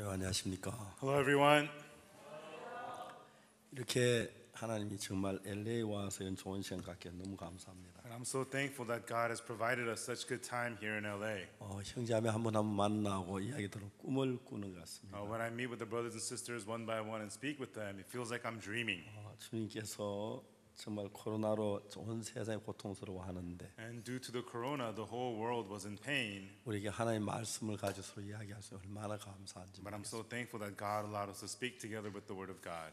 안녕하십니까. Hello, everyone. 이렇게 하나님이 정말 LA 와서 이런 좋은 시간 갖게 너무 감사합니다. And I'm so thankful that God has provided us such good time here in LA. 형제자매 한번 만나고 이야기 들으면 꿈을 꾸는 것 같습니다. When I meet with the brothers and sisters one by one and speak with them, it feels like I'm dreaming. 주님께서 정말 코로나로 온 세상이 고통스러워하는데 And due to the corona, the whole world was in pain. 우리에게 하나님의 말씀을 가지고 서로 이야기할 수 얼마나 감사한지. But I'm so thankful that God allowed us to speak together with the Word of God.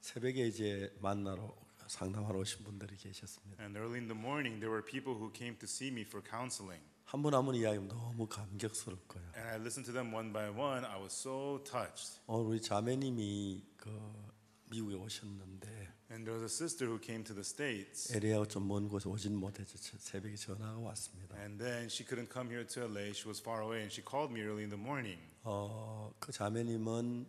새벽에 이제 만나러 상담하러 오신 분들이 계셨습니다. And early in the morning, there were people who came to see me for counseling. 한 분 한 분 이야기하면 너무 감격스럽고요. And I listened to them one by one. I was so touched. 우리 자매님이 미국에 오셨는데 And there was a sister who came to the States. LA하고 좀 먼 곳에 오진 못해서 새벽에 전화가 왔습니다. And then she couldn't come here to LA. She was far away, and she called me early in the morning. 그 자매님은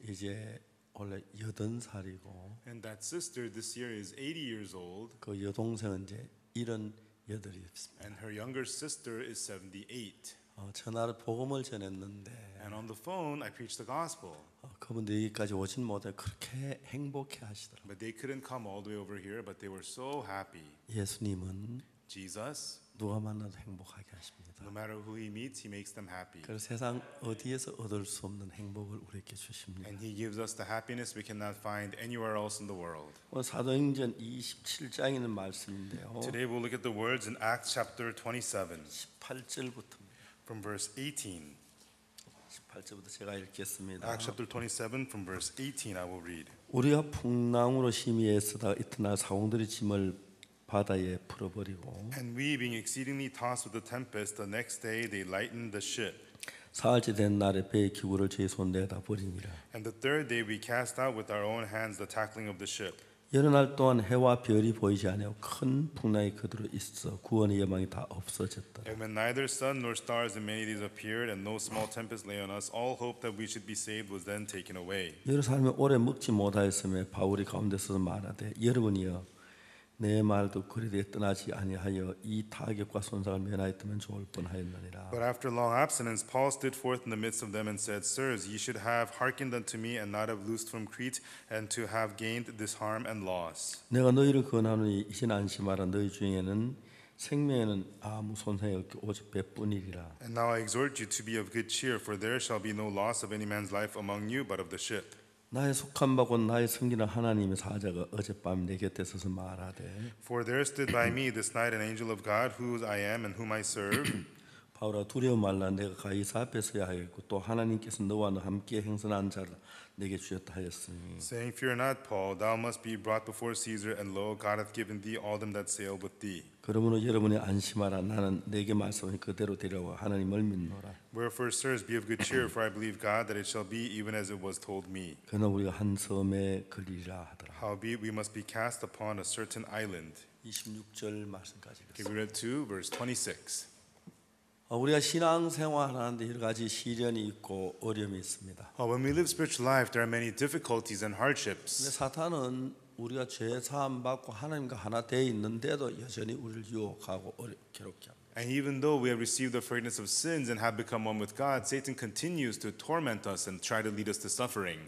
이제 원래 80살이고 And that sister this year is 80 years old, 그 여동생은 이제 78이었습니다. and her younger sister is 78. 전화로 복음을 전했는데 And on the phone, I preached the gospel. 그분들 여기까지 오진 못해 그렇게 행복해 하시더라고요. But they couldn't come all the way over here, but they were so happy. 예수님은 Jesus, 누가 만나도 행복하게 하십니다. no matter who he meets, he makes them happy. 그래서 세상 어디에서 얻을 수 없는 행복을 우리에게 주십니다. And he gives us the happiness we cannot find anywhere else in the world. 오늘 사도행전 27장에 있는 말씀인데요. Today we'll look at the words in Acts chapter 27 18절부터 from verse 18. 18절부터 제가 읽겠습니다. Acts chapter 27 from verse 18 I will read. 우리가 풍랑으로 심히 애쓰다가 이튿날 사공들이 짐을 바다에 풀어버리고 And we, being exceedingly tossed with the tempest, the next day they lightened the ship. 사흘째 된 날에 배의 기구를 저희 손 내다 버리니라. And the third day we cast out with our own hands the tackling of the ship. 여러 날 동안 해와 별이 보이지 아니하고 큰 풍랑이 그대로 있어 구원의 여망이 다 없어졌더라. And when neither sun nor stars in many days appeared, and no small tempest lay on us, all hope that we should be saved was then taken away. 여러 사람이 오래 먹지 못하였으며 바울이 가운데 서서 말하되 여러분이여 내 말도 그리되게 떠나지 아니하여 이 타격과 손상을 면하였다면 좋을 뻔하였느니라. But after long abstinence, Paul stood forth in the midst of them and said, Sirs, ye should have hearkened unto me and not have loosed from Crete, and to have gained this harm and loss. 내가 너희를 권하노니 이제 안심하라. 너희 중에는 생명에는 아무 손상이 없게 오직 배뿐이리라. And now I exhort you to be of good cheer, for there shall be no loss of any man's life among you, but of the ship. 나의 속한 바고 나의 섬기는 하나님의 사자가 어젯밤 내 곁에 서서 말하되 For there stood by me this night an angel of God, whose I am and whom I serve. 바울아 두려워 말라. 내가 가이사 앞에 서야 하겠고 또 하나님께서 너와 너 함께 행선한 자를 내게 주셨다 하였으니 Saying, Fear not, Paul, thou must be brought before Caesar, and lo, God hath given thee all them that sail with thee. 그러므로 여러분이 안심하라. 나는 내게 말씀을 그대로 되려고 하나님을 믿노라. Wherefore, sirs, be of good cheer, for I believe God that it shall be even as it was told me. 그러나 우리가 한 섬에 걸리리라 하더라. Howbeit we must be cast upon a certain island. 26절 말씀까지 Okay, we read 2, verse 26. 우리가 신앙생활하는데 여러 가지 시련이 있고 어려움이 있습니다. When we live spiritual life, there are many difficulties and 근데 hardships. 사탄은 우리가 죄 사함 받고 하나님과 하나 돼 있는데도 여전히 우리를 유혹하고 괴롭게 합니다. And even though we have received the forgiveness of sins and have become one with God, Satan continues to torment us and try to lead us to suffering.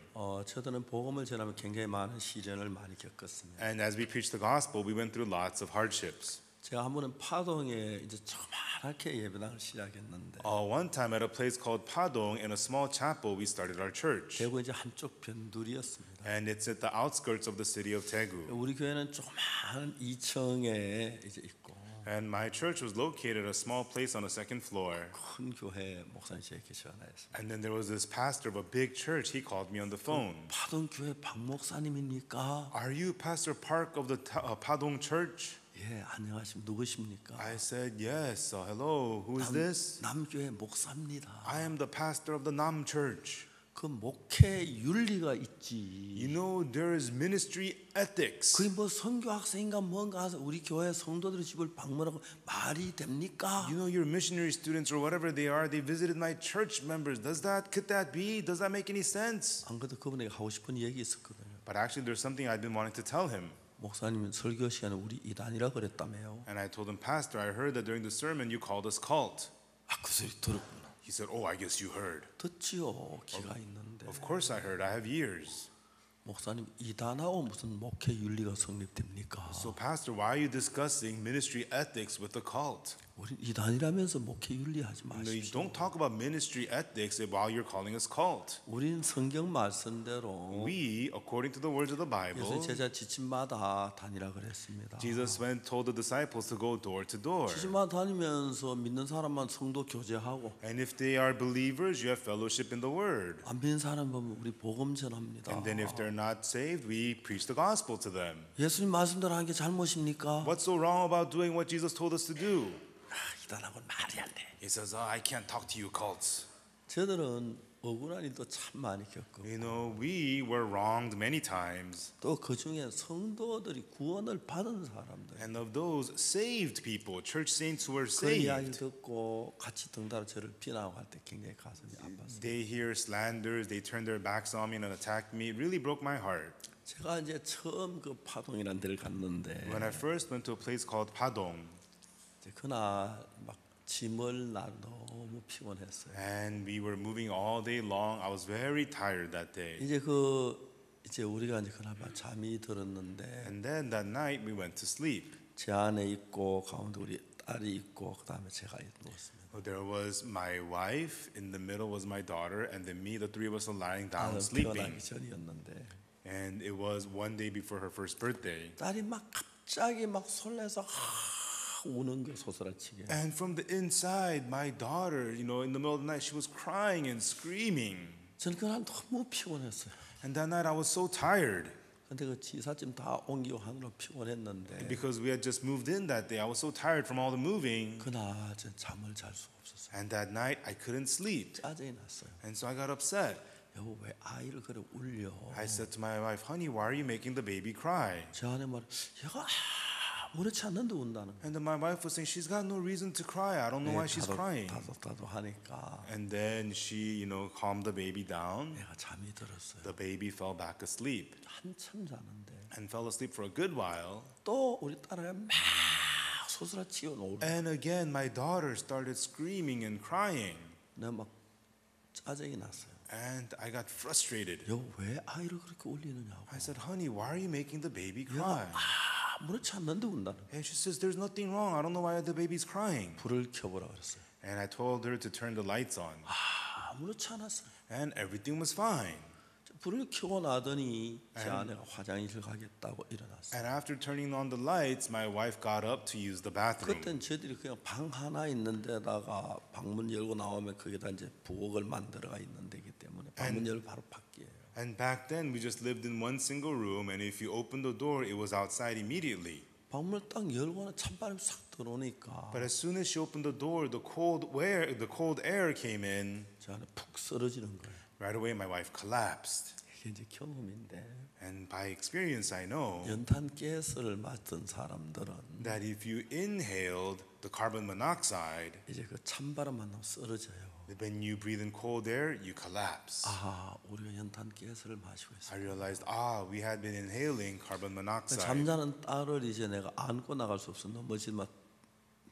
저들은 복음을 전하면 굉장히 많은 시련을 많이 겪었습니다. And as we preach the gospel, we went through lots of hardships. 제가 한 번은 파동에 이제 조그맣게 예배당을 시작했는데 One time at a place called Padong, in a small chapel, we started our church. 대구 이제 한쪽 변두리였습니다. And it's at the outskirts of the city of Daegu. 우리 교회는 조그마한 2층에 이제 있고 And my church was located at a small place on the second floor. 큰 교회 목사님 제게 전화했습니다. And then there was this pastor of a big church. He called me on the phone. 파동 교회 박 목사님입니까? Are you Pastor Park of the Padong Church? 예, 안녕하십니까. 누구십니까? I said, yes. Hello, who is this? 남교회 목사입니다. I am the pastor of the Nam Church. 그 목회 윤리가 있지. You know, there is ministry ethics. 그게 뭐 선교 학생인가 뭔가 해서 우리 교회 성도들의 집을 방문하고 말이 됩니까? You know, your missionary students or whatever they are, they visited my church members. Could that be? Does that make any sense? 안 그래도 그분에게 하고 싶은 얘기 있었거든요. But actually, there's something I've been wanting to tell him. 목사님은 설교 시간에 우리 이단이라 그랬다며요. And I told him, Pastor, I heard that during the sermon you called us cult. 그 소리 들었구나. He He said, "Oh, I guess you heard." 듣지요. 귀가 있는데. Of course I heard. I have ears. 목사님 이단하고 무슨 목회 윤리가 성립됩니까? So, Pastor, why are you discussing ministry ethics with the cult? 우리 이단이라면서 목회 윤리하지 No, you 마십시오. don't talk about ministry ethics while you're calling us cult. 우리는 성경 말씀대로 We, according to the words of the 예수 Bible, 제자 지침마다 다니라 그랬습니다. Jesus went told the disciples to go door to door. 지침마다 다니면서 믿는 사람만 성도 교제하고 And if they are believers, you have fellowship in the word. 안 믿는 사람 보면 우리 복음 전합니다. And then if they're not saved, we preach the gospel to them. 예수님 말씀대로 하는 게 잘못입니까? What's so wrong about doing what Jesus told us to do? 이단하고는 말이 안 돼. He says, "Oh, I can't talk to you cults." 저들은 억울한 일도 참 많이 겪고 You know, we were wronged many times. 또 그 중에 성도들이 구원을 받은 사람들 And of those saved people, church saints who were 그 이야기를 saved, 듣고 같이 등다로 저를 비난하고 할 때 굉장히 가슴이 아팠어요. they hear slanders, they turn their backs on me and attacked me. It really broke my heart. 제가 이제 처음 그 파동이라는 데를 갔는데 When I first went to a place called Padong, 이제 그날 막 짐을 나 너무 피곤했어요. and we were moving all day long, I was very tired that day. 이제 우리가 이제 그날 밤 잠이 들었는데 And then that night we went to sleep. 제 안에 있고 가운데 우리 딸이 있고 그다음에 제가 누웠습니다. There was my wife, in the middle was my daughter, and then me, the three of us are lying down 아들 sleeping. 태어나기 전이었는데 And it was one day before her first birthday. 딸이 막 갑자기 막 설레서 우는 게 소스라치게. And from the inside, my daughter, in the middle of the night, she was crying and screaming. 저는 그날 너무 피곤했어요. And that night I was so tired 근데 그 지사짐 다 옮기고 하느라 피곤했는데 because we had just moved in that day. I was so tired from all the moving. 그날 전 잠을 잘 수 없었어요. And that night I couldn't sleep. 짜증이 났어요. And so I got upset. 여보 왜 아이를 그래 울려? I said to my wife, "Honey, why are you making the baby cry?" 제 안에 말 얘가 아무렇지 않는데 운다는 거예요. And then my wife was saying, "She's got no reason to cry. I don't know why she's crying." 다도 하니까 And then she, calmed the baby down. 내가 잠이 들었어요. The baby fell back asleep 한참 자는데 and fell asleep for a good while. 또 우리 딸아이가 막 소스라치고 울고 And again, my daughter started screaming and crying. 내가 막 짜증이 났어요. And I got frustrated. 여보 왜 아이를 그렇게 울리느냐고. I said, "Honey, why are you making the baby cry?" 아무렇지 않는데 운다는 거예요. And she says, "There's nothing wrong. I don't know why the baby's crying." 불을 켜보라 그랬어요. And I told her to turn the lights on. 아무렇지 않았어요. And everything was fine. 불을 켜고 나더니 제 아내가 화장실 가겠다고 일어났어요. And after turning on the lights, my wife got up to use the bathroom. 그땐 저희들이 그냥 방 하나 있는 데다가 방문 열고 나오면 거기다 이제 부엌을 만들어가 있는 데기 때문에 방문 열고 바로 밖이에요. And back then, we just lived in one single room, and if you opened the door, it was outside immediately. 방문을 딱 열고는 찬바람이 싹 들어오니까 But as soon as she opened the door, the cold air came in. 제 안에 푹 쓰러지는 거예요. Right away, my wife collapsed. 이게 이제 경험인데 And by experience, I know 연탄 가스를 맡은 사람들은 that if you inhaled the carbon monoxide, 이제 그 찬바람 만나면 쓰러져요. when you breathe in cold air, you collapse. 아, 우리가 연탄 가스를 마시고 있어. I realized, we had been inhaling carbon monoxide. 잠자는 딸을 이제 내가 안고 나갈 수 없어. 넘어지면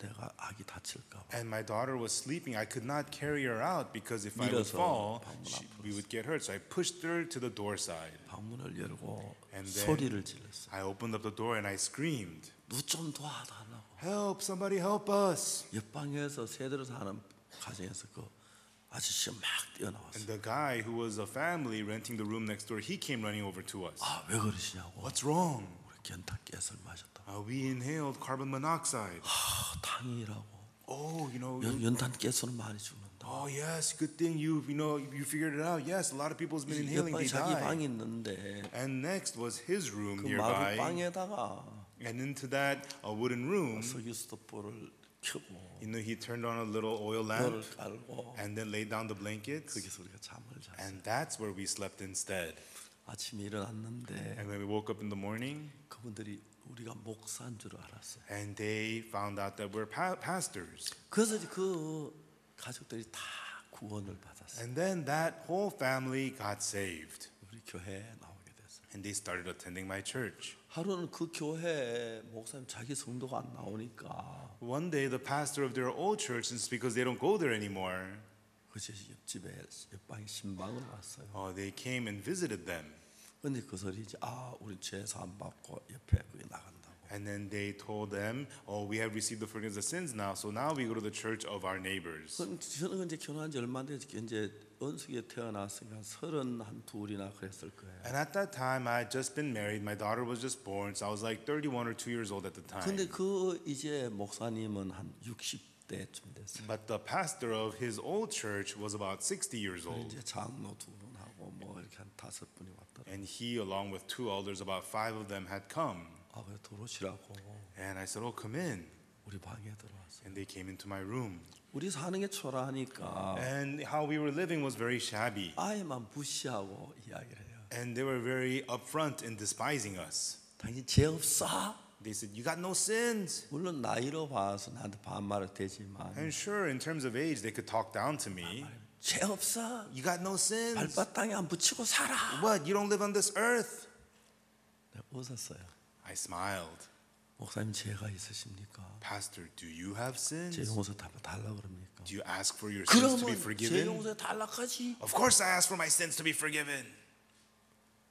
내가 아기 다칠까 봐. And my daughter was sleeping. I could not carry her out because if I would 밀어서 fall, 방문 we would get hurt. So I pushed her to the door side. 방문을 열고 And then 소리를 질렀어. I opened up the door and I screamed, 누구 좀 도와달라고. "Help! Somebody help us!" 옆방에서 세대로 사는 가정에서 그 아저씨가 막 뛰어나왔어. And the guy who was a family renting the room next door, he came running over to us. 아, 왜 그러시냐고. "What's wrong?" 우리 연탄 가스를 마셨다. We inhaled carbon monoxide. 아, 당이라고. Oh, 연탄 가스는 많이 죽는다. oh yes, good thing you figured it out. Yes, a lot of people's been inhaling. 옆방에 They 자기 die. 방이 있는데 And next was his room 그 nearby. 마루방에다가 And into that wooden room, 석유스토브를 켜고 he turned on a little oil 너를 lamp 깔고 and then laid down the blankets. 거기서 우리가 잠을 잤어요. And that's where we slept instead. 아침에 일어났는데 And when we woke up in the morning, 그분들이 우리가 목사인 줄 알았어요. and they found out that we're pastors. 그래서 그 가족들이 다 구원을 받았어요. And then that whole family got saved. 우리 교회에 나오게 됐어요. And they started attending my church. 하루는 그 교회 목사님 자기 성도가 안 나오니까 One day, the pastor of their old church, since because they don't go there anymore, 그제 옆집에 옆방에 신방을 왔어요. They came and visited them. 근데 그 소리 이제 우리 죄 사함 받고 옆에 그게 나간다고. And then they told them, we have received the forgiveness of sins now, so now we go to the church of our neighbors. 저는 이제 결혼한 지 얼마 안 돼서 이제 은숙이에 태어났으니까 32이나 그랬을 거예요. And at that time, I had just been married. My daughter was just born, so I was like 31 or 2 years old at the time. 근데 그 이제 목사님은 한 60대쯤 됐어요. But the pastor of his old church was about 60 years old. 이제 장로 2분하고 뭐 이렇게 한 5분이 왔더라고요. And he, along with 2 elders, about 5 of them had come. 그래 들어오시라고 And I said, come in. 우리 방에 들어왔어요. And they came into my room. 우리 사는 게 초라하니까 And how we were living was very shabby. 아예만 무시하고 이야기를 해요. And they were very upfront in despising us. 당신 죄 없어? They said, you got no sins. 물론 나이로 봐서 나한테 반말을 되지만 And sure, in terms of age, they could talk down to me. 죄 없어? You got no sins. 발바닥에 안 붙이고 살아. What? You don't live on this earth? 내가 웃었어요. I smiled. 목사님 죄가 있으십니까? Pastor, do you have 제 sins? 용서 달라 그럽니까? Do you ask for your sins to be 그러면 제 forgiven? 용서 달라까지. Of course I ask for my sins to be forgiven.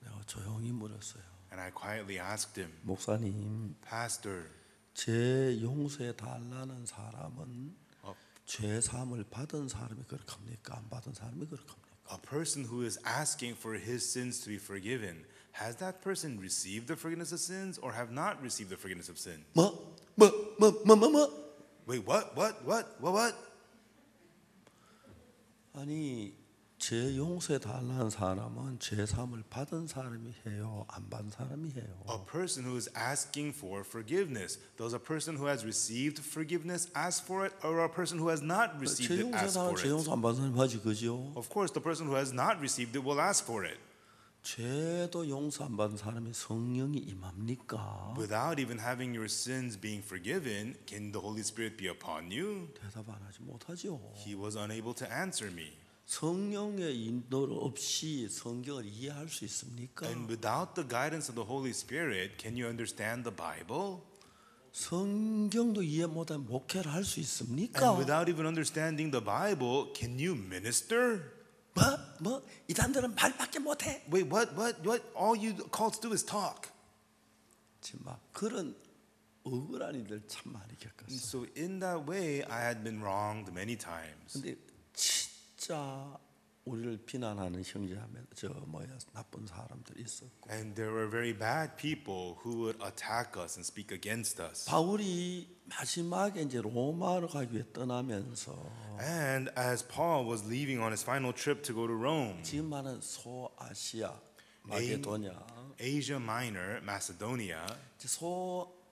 내가 조용히 물었어요. And I quietly asked him, 목사님, Pastor, 제 용서해 달라는 사람은 어. 죄 사함을 받은 사람이 그렇습니까? 안 받은 사람이 그렇습니까? a person who is asking for his sins to be forgiven, has that person received the forgiveness of sins or have not received the forgiveness of sins? 뭐? Wait, what? 아니, 죄 용서해 달라는 사람은 죄 사함을 받은 사람이 해요, 안 받은 사람이 해요. A person who is asking for forgiveness, does a person who has received forgiveness ask for it, or a person who has not received 죄 it 용서해 ask 달라는 for 죄 it? 용서 안 받은 사람이 하지 그죠? Of course, the person who has not received it will ask for it. 죄도 용서 안 받은 사람이 성령이 임합니까? Without even having your sins being forgiven, can the Holy Spirit be upon you? 대답 안 하지 못하죠. He was unable to answer me. 성령의 인도 없이 성경을 이해할 수 있습니까? And without the guidance of the Holy Spirit, can you understand the Bible? 성경도 이해 못하면 목회를 할 수 있습니까? And without even understanding the Bible, can you minister? 뭐 이단들은 말밖에 못해. Wait, what? All you called to do is talk. 지금 막 그런 억울한 일들 참 많이 And 겪었어. so in that way, I had been wronged many times. 근데 진짜 우리를 비난하는 형제하면 나쁜 사람들이 있었고. And there were very bad people who would attack us and speak against us. 바울이 마지막에 이제 로마로 가기 위해 떠나면서 And as Paul was leaving on his final trip to go to Rome, 지금 말하는 소아시아, 마게도냐, Asia Minor, Macedonia,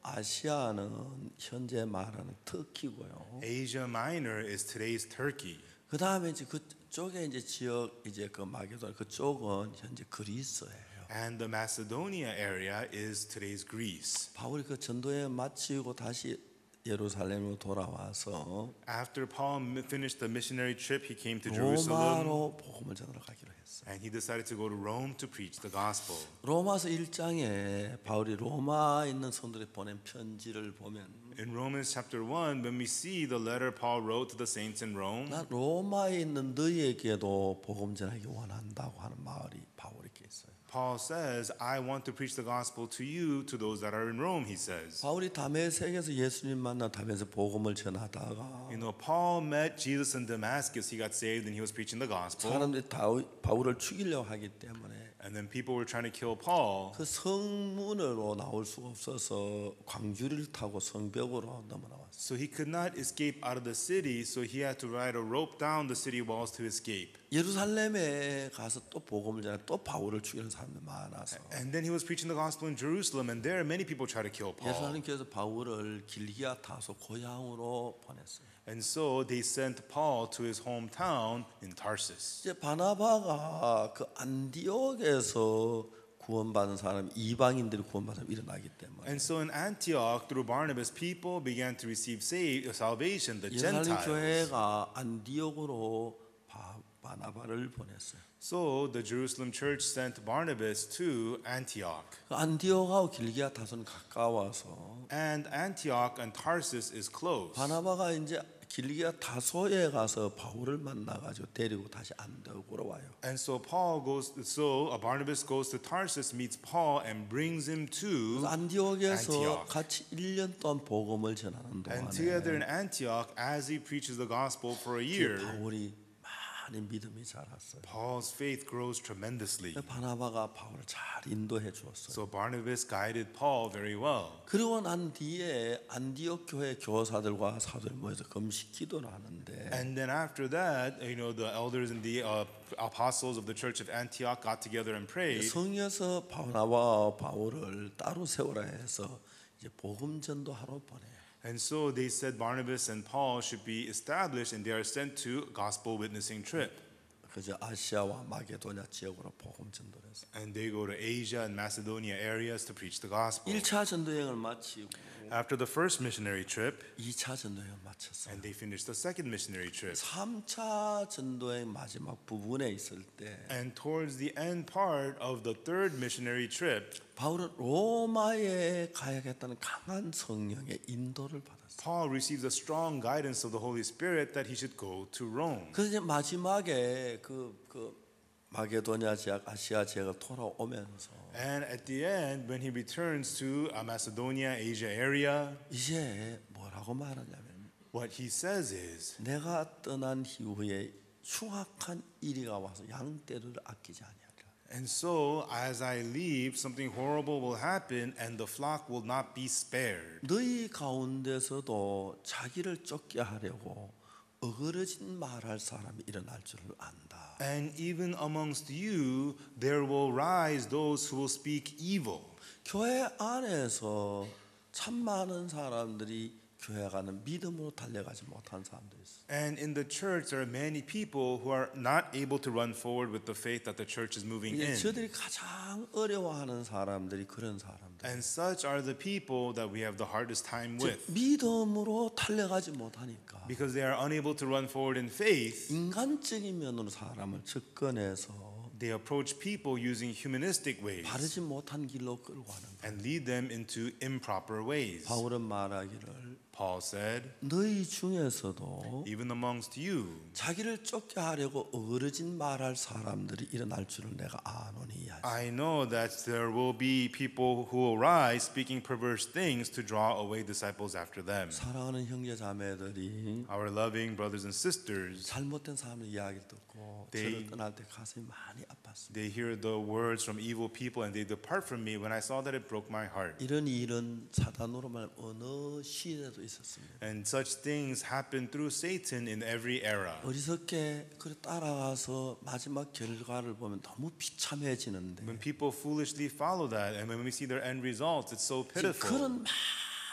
소아시아는 현재 말하는 터키고요. Asia Minor is today's Turkey. 그 다음에 이제 그쪽에 이제 지역 이제 그 마게도냐 그쪽은 현재 그리스예요. And the Macedonia area is today's Greece. 바울이 그 전도에 마치고 다시 예루살렘으로 돌아와서 After Paul finished the missionary trip, he came to Jerusalem 로마로 복음을 전하러 가기로 했어요. and he decided to go to Rome to preach the gospel. 로마서 1장에 바울이 로마에 있는 성도들이 보낸 편지를 보면 In Romans chapter 1, when we see the letter Paul wrote to the saints in Rome, 나 로마에 있는 너희에게도 복음 전하기 원한다고 하는 말이 바울에게 있어요. Paul says, I want to preach the gospel to you, to those that are in Rome, he says. 바울이 다메섹에서 예수님 만나 다메섹 복음을 전하다가 You know, Paul met Jesus in Damascus. He got saved and he was preaching the gospel. 사람들이 바울을 죽이려고 하기 때문에 And then people were trying to kill Paul. 그 성문으로 나올 수가 없어서 광주리를 타고 성벽으로 넘어나왔어요. So he could not escape out of the city, so he had to ride a rope down the city walls to escape. 예루살렘에 가서 또 복음을 전해 또 바울을 죽이는 사람들이 많아서 And then he was preaching the gospel in Jerusalem, and there many people tried to kill Paul. 예루살렘께서 바울을 길기아 타소 고향으로 보냈어요. And so they sent Paul to his hometown in Tarsus. 이제 바나바가 그 안디옥에서 구원받은 사람, 이방인들이 구원받은 사람이 일어나기 때문에 And so in Antioch, through Barnabas, people began to receive salvation, the 예루살렘 Gentiles. 교회가 안디옥으로 바나바를 보냈어요. So the Jerusalem church sent Barnabas to Antioch. 그 안디옥하고 길기아 타소는 가까워서 And Antioch and Tarsus is close. 바나바가 이제 길리기아 다소에 가서 바울을 만나가지고 데리고 다시 안디옥으로 와요. And so Barnabas goes to Tarsus, meets Paul, and brings him to 안디옥에서 Antioch. 같이 1년 동안 복음을 전하는 And together in 동안에 Antioch, as he preaches the gospel for a year, 바울이 많이 믿음이 자랐어요. Paul's faith grows tremendously. 바나바가 바울을 잘 인도해 주었어요. So Barnabas guided Paul very well. 그리고 난 뒤에 안디옥 교회 교사들과 사도들 모여서 금식 기도를 하는데 And then after that, the elders and the apostles of the church of Antioch got together and prayed. 성에서 바나바와 바울을 따로 세우라 해서 이제 복음 전도하러 보내요. And so they said Barnabas and Paul should be established, and they are sent to gospel witnessing trip. 그저 아시아와 마게도냐 지역으로 복음 전도를 했어요. And they go to Asia and Macedonia areas to preach the gospel. 1차 전도 여행을 마치고 After the first missionary trip, 2차 전도 여행을 마쳤어요. and they finished the second missionary trip. 3차 전도 여행 마지막 부분에 있을 때 And towards the end part of the third missionary trip, 바울은 로마에 가야겠다는 강한 성령의 인도를 받았어요. Paul receives a strong guidance of the Holy Spirit that he should go to Rome. 그래서 이제 마지막에 그 마게도냐 지역, 아시아 지역을 돌아오면서 And at the end, when he returns to Macedonia, Asia area, 이제 뭐라고 말하냐면 what he says is, 내가 떠난 이후에 흉악한 이리가 와서 양떼를 아끼지 아니하리라. and so as I leave, something horrible will happen, and the flock will not be spared. 너희 가운데서도 자기를 쫓게 하려고 어그러진 말할 사람이 일어날 줄을 안다. And even amongst you, there will rise those who will speak evil. 교회 안에서 참 많은 사람들이 교회 가는 믿음으로 달려가지 못한 사람들이 있어요. And in the church, there are many people who are not able to run forward with the faith that the church is moving in. 저들이 가장 어려워하는 사람들이 그런 사람들. And such are the people that we have the hardest time with. 믿음으로 달려가지 못하니까 Because they are unable to run forward in faith, 인간적인 면으로 사람을 접근해서 they approach people using humanistic ways 바르지 못한 길로 끌고 가는 거예요. and lead them into improper ways. 바울은 말하기를 Paul said, 너희 중에서도 even amongst you, 자기를 쫓게 하려고 어그러진 말할 사람들이 일어날 줄을 내가 아노니 하시. I know that there will be people who will rise speaking perverse things to draw away disciples after them. 사랑하는 형제 자매들이 Our loving brothers and sisters, 잘못된 사람의 이야기를 듣고 저를 떠날 때 가슴이 많이 아팠습니다. they hear the words from evil people and they depart from me. When I saw that, it broke my heart. 이런 일은 사단으로 말 어느 시대도 있었습니다. And such things happen through Satan in every era. 어리석게 그래 따라가서 마지막 결과를 보면 너무 비참해지는데 When people foolishly follow that, and when we see their end results, it's so pitiful. 그런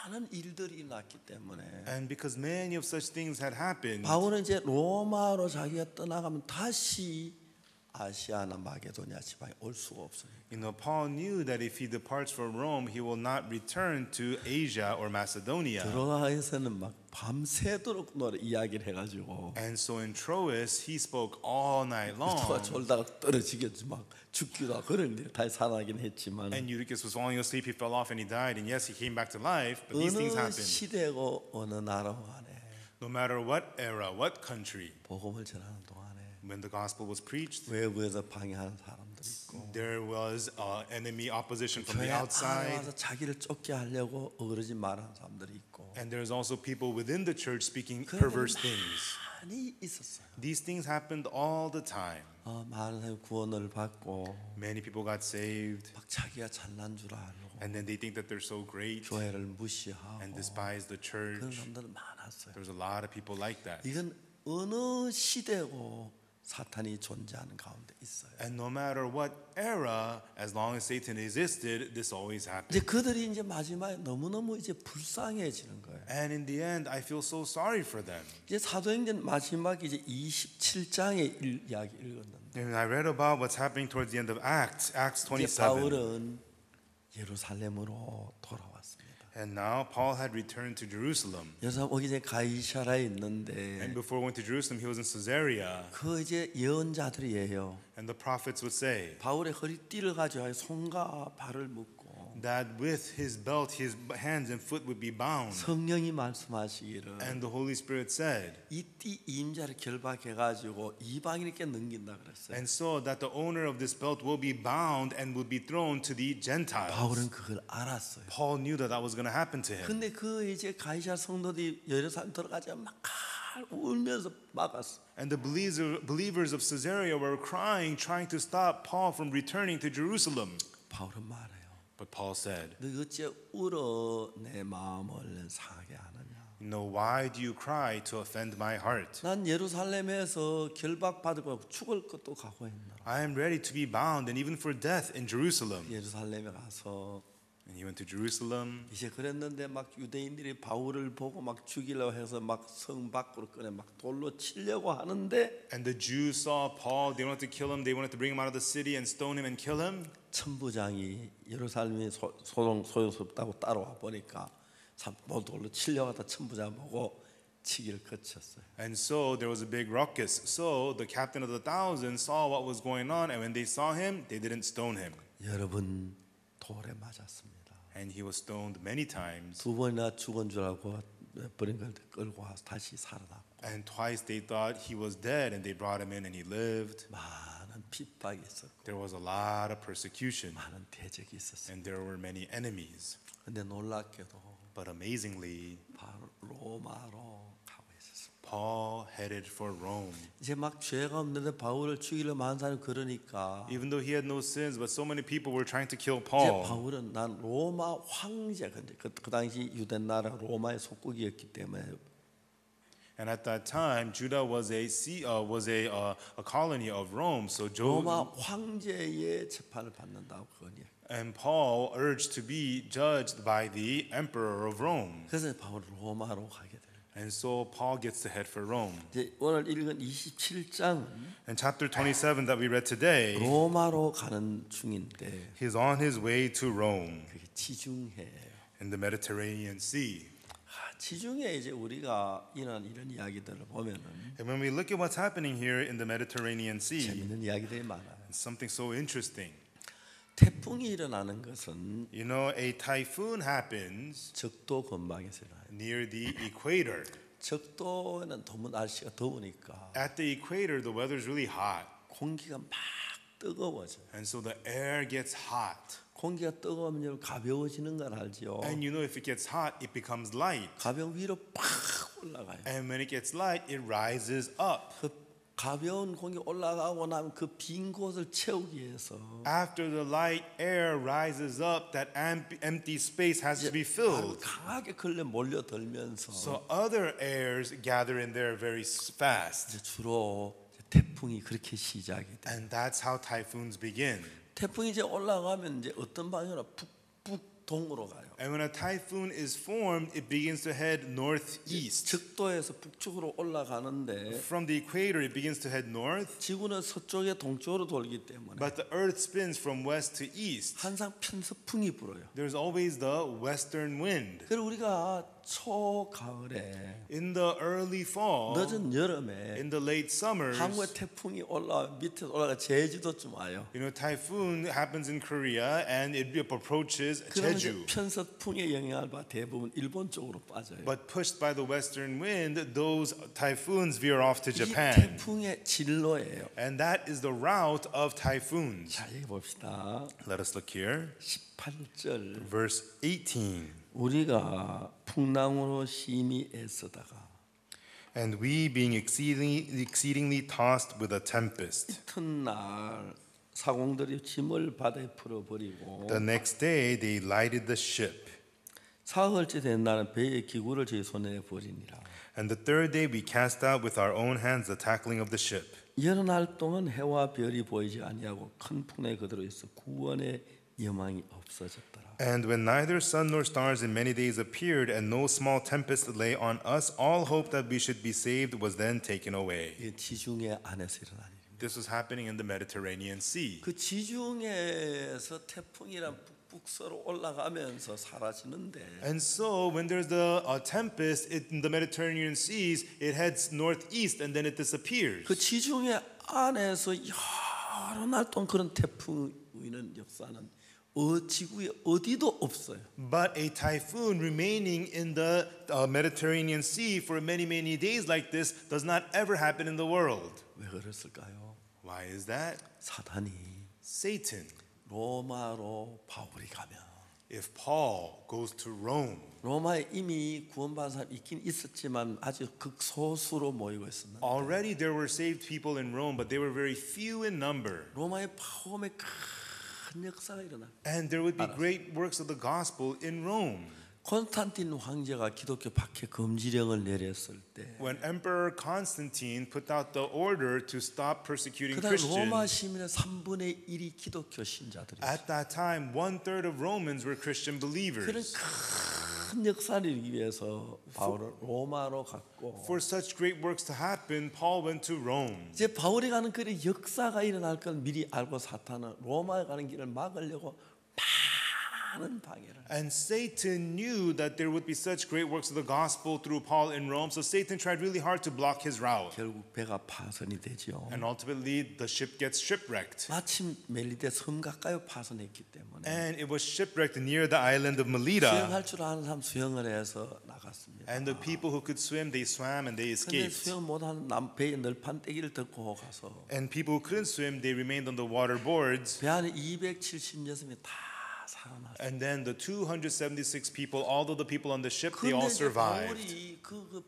많은 일들이 났기 때문에 And because many of such things had happened, 바울은 이제 로마로 자기가 떠나가면 다시 아시아나 마게도냐 지방에 올 수가 없어요. Paul knew that if he departs from Rome, he will not return to Asia or Macedonia. 들어가서는 막 밤새도록 노래 이야기를 해가지고 And so in Troas, he spoke all night 누가 long. 졸다가 떨어지겠지 막 죽기도 하고 그런 일 다 살아나긴 했지만 And Eutychus was falling asleep, he fell off and he died. And yes, he came back to life, but these things 어느 happened. 시대고 어느 나라 간에 No matter what era, what country, 복음을 전하는 동안에 when the gospel was preached, 외부에서 방해하는 사람들이 있고 there was enemy opposition from 교회 the 안에 outside. 와서 자기를 쫓게 하려고 어그러지 말하는 사람들이 있고 And there's also people within the church speaking 그런 perverse 일이 things. 많이 있었어요. These things happened all the time. 많은 사람이 구원을 받고 Many people got saved, 막 자기가 잘난 줄 알고 and then they think that they're so great 교회를 무시하고 and despise the 그런 church. 사람들 많았어요. There's a lot of people like that. 이건 어느 시대고 사탄이 존재하는 가운데 있어요. And no matter what era, as long as Satan existed, this always 이제 happened. 그들이 이제 마지막에 너무너무 이제 불쌍해지는 거예요. And in the end, I feel so sorry for them. 이제 사도행전 마지막에 이제 27장의 이야기 읽었는데 And I read about what's happening towards the end of Acts 이제 27. 바울은 예루살렘으로 돌아왔습니다. And now Paul had returned to Jerusalem. 여기서 오기 전에 가이사라에 있는데 And before he went to Jerusalem, he was in Caesarea. 그 이제 예언자들이에요. And the prophets would say, 바울의 허리띠를 가지고 손과 발을 묶고 that with his belt his hands and foot would be bound. 성령이 말씀하시기를 And the Holy Spirit said, 이띠 임자를 결박해 가지고 이방인에게 넘긴다 그랬어요. and so that the owner of this belt will be bound and would be thrown to the Gentiles. 바울은 그걸 알았어요. Paul knew that that was going to happen to him. 근데 그 이제 가이사 성도들이 예루살렘 들어가자 막 울면서 막았어. And the believers of Caesarea were crying, trying to stop Paul from returning to Jerusalem. 바울은 말해요. But Paul said, 너 어째 울어 내 마음을 상하게 하느냐? no, why do you cry to offend my heart? 난 예루살렘에서 결박받고 죽을 것도 각오했노라. I am ready to be bound and even for death in Jerusalem. 예루살렘에 가서 And he went to Jerusalem. 이제 그랬는데 막 유대인들이 바울을 보고 막 죽이려고 해서 막 성 밖으로 꺼내 막 돌로 치려고 하는데 And the Jews saw Paul. They wanted to kill him. They wanted to bring him out of the city and stone him and kill him. 천부장이 예루살렘이 소용스럽다고 따라와 보니까 참 돌로 치려고 하다 천부장 보고 치기를 거쳤어요. And so there was a big ruckus. So the captain of the 1,000 saw what was going on, and when they saw him, they didn't stone him. 여러분 돌에 맞았습니다. And he was stoned many times. 두 번이나 죽은 줄 알고 버린 걸 끌고 와서 다시 살아났고 And twice they thought he was dead, and they brought him in, and he lived. 많은 핍박이 있었고 There was a lot of persecution, 많은 대적이 있었어요. and there were many enemies. 근데 놀랍게도 But amazingly, 바로 로마로 가고 있었어요. Paul headed for Rome. 이제 막 죄가 없는데 바울을 죽이려 많은 사람이 그러니까 Even though he had no sins, but so many people were trying to kill 이제 Paul. 바울은 난 로마 황제 그 당시 유대 나라 로마의 속국이었기 때문에 And at that time, Judah was a colony of Rome. So 로마 황제의 재판을 받는다고 그거니. and Paul urged to be judged by the emperor of Rome. 그래서 바울 로마로 가게 돼요. And so Paul gets to head for Rome. 이제 오늘 읽은 27장 In chapter 27 that we read today, 로마로 가는 중인데 he's on his way to Rome 그게 지중해예요. in the Mediterranean Sea. 지중해 이제 우리가 이런 이야기들을 보면은 And when we look at what's happening here in the Mediterranean Sea, 재밌는 이야기들이 많아요. it's something so interesting. 태풍이 일어나는 것은 You know, a typhoon happens 적도 근방에서 일어나요. near the equator. 적도에는 너무 날씨가 더우니까 At the equator, the weather's really hot. 공기가 막 뜨거워져요. And so the air gets hot. 공기가 뜨거우면 가벼워지는 걸 알죠. And you know, if it gets hot, it becomes light. 가벼운 위로 팍 올라가요. And when it gets light, it rises up. 그 가벼운 공기 올라가고 나면 그 빈 곳을 채우기 위해서 After the light air rises up, that empty space has to be 아주 filled. 강하게 걸려 몰려들면서 So other airs gather in there very fast. 이제 주로 태풍이 그렇게 시작이 돼. And that's how typhoons begin. 태풍이 이제 올라가면 이제 어떤 방향으로 북동으로 가요. And when a typhoon is formed, it begins to head northeast. 적도에서 북쪽으로 올라가는데 From the equator, it begins to head north, 지구는 서쪽에 동쪽으로 돌기 때문에 but the earth spins from west to east. 항상 편서풍이 불어요. There's always the western wind. 그래서 우리가 초가을에 In the early fall, 늦은 여름에 in the late summers, 한국에 태풍이 밑에 올라가 제주도쯤 와요. you know, typhoon happens in Korea and it approaches 그러면 이제 Jeju. 편서풍의 영향을 받아 대부분 일본 쪽으로 빠져요. But pushed by the western wind, those typhoons veer off to 이 Japan. 태풍의 진로예요. And that is the route of typhoons. 자, 여기 봅시다. Let us look here. 18절. Verse 18. 우리가 풍랑으로 심히 애쓰다가 And we, being exceedingly tossed with a tempest, 이튿날 사공들이 짐을 바다에 풀어버리고 the next day they lighted the ship. 사흘째 된 날은 배의 기구를 저희 손에 버리니라. And the third day we cast out with our own hands the tackling of the ship. 여러 날 동안 해와 별이 보이지 아니하고 큰 풍랑이 그대로 있어 구원의 여망이 없어졌더라. And when neither sun nor stars in many days appeared, and no small tempest lay on us, all hope that we should be saved was then taken away. 이 지중해 안에서 일어난 일입니다. This was happening in the Mediterranean Sea. 그 지중해에서 태풍이란 북서로 올라가면서 사라지는데 And so when there's the tempest in the Mediterranean seas, it heads northeast and then it disappears. 그 지중해 안에서 여러 날 동안 그런 태풍이 있는 역사는 지구에 어디도 없어요. But a typhoon remaining in the Mediterranean Sea for many days like this does not ever happen in the world. 왜 그랬을까요? Why is that? 사탄이 Satan. 로마로 바울이 가면 If Paul goes to Rome, 로마에 이미 구원받은 사람이 있긴 있었지만 아주 극소수로 모이고 있었는데 already there were saved people in Rome, but they were very few in number. 로마의 파움에 큰 역사가 일어나. And there would be great works of the gospel in Rome. 콘스탄틴 황제가 기독교 박해 금지령을 내렸을 때 When Emperor Constantine put out the order to stop persecuting 그다음 로마 Christians, 시민의 3분의 1이 기독교 신자들이었어요. at that time, 1/3 of Romans were Christian 그런 believers. 큰 역사를 이루기 위해서 바울을 로마로 갔고 For such great works to happen, Paul went to Rome. 이제 바울이 가는 길에 역사가 일어날 걸 미리 알고 사탄은 로마에 가는 길을 막으려고 많은 방해를. And Satan knew that there would be such great works of the gospel through Paul in Rome, so Satan tried really hard to block his route. 결국 배가 파손이 되죠. And ultimately, the ship gets shipwrecked. 마침 멜리데 섬 가까이 파손했기 때문에 And it was shipwrecked near the island of Melita. 수영할 줄 아는 사람 수영을 해서 나갔습니다. And the people who could swim, they swam and they 근데 escaped. 수영 못하는 배의 널판 떼기를 들고 가서 And people who couldn't swim, they remained on the water boards. 배 안에 276명이 다 살아났어요. And then the 276 people, all of the people on the ship, they 근데 all 이제 survived. 바울이 그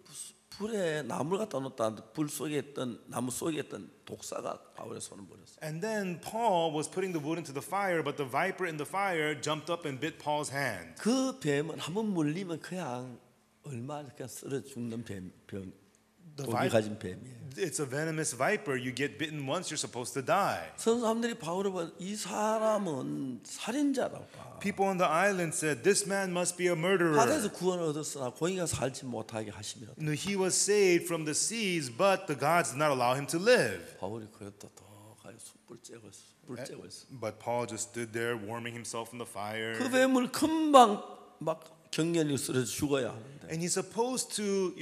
불에 나무를 갖다 놓다 불 속에 있던 나무 속에 있던 독사가 바울의 손을 버렸어요. And then Paul was putting the wood into the fire, but the viper in the fire jumped up and bit Paul's hand. 그 뱀은 한번 물리면 그냥 얼마 그냥 쓰러 죽는 독이 가진 뱀이에요. It's a venomous viper. You get bitten once, you're supposed to die. 사람들이 바울을 보고 이 사람은 살인자라고 봐. People on the island said, this man must be a murderer. 바다에서 구원을 얻었으나 고기가 살지 못하게 하시며 No, he was saved from the seas, but the gods did not allow him to live. 바울이 그랬다 더 가서 숯불 쬐고 있어. But Paul just stood there warming himself in the fire. 그 뱀을 금방 막 경련이 쓰러져 죽어야 하는데 And he's supposed to,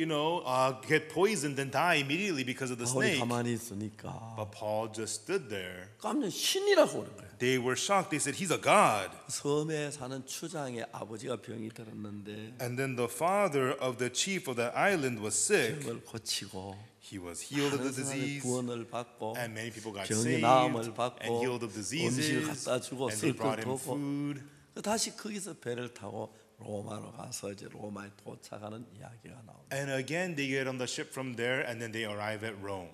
get poisoned and die immediately because of the 바울이 snake. 가만히 있으니까 But Paul just stood there. 깜짝 신이라고 그런 거예요. They were shocked. They said, he's a god. 섬에 사는 추장의 아버지가 병이 들었는데 And then the father of the chief of that island was sick. 병을 고치고 He was healed of 다른 the 사람의 disease. 구원을 받고 And many people got 병이 saved 나음을 and 받고 healed of 음식을 diseases. 갖다 주고 And they 쓸 brought 걸 him 도고 food. 다시 거기서 배를 타고 로마로 가서 이제 로마에 도착하는 이야기가 나옵니다. And again, they get on the ship from there, and then they arrive at Rome.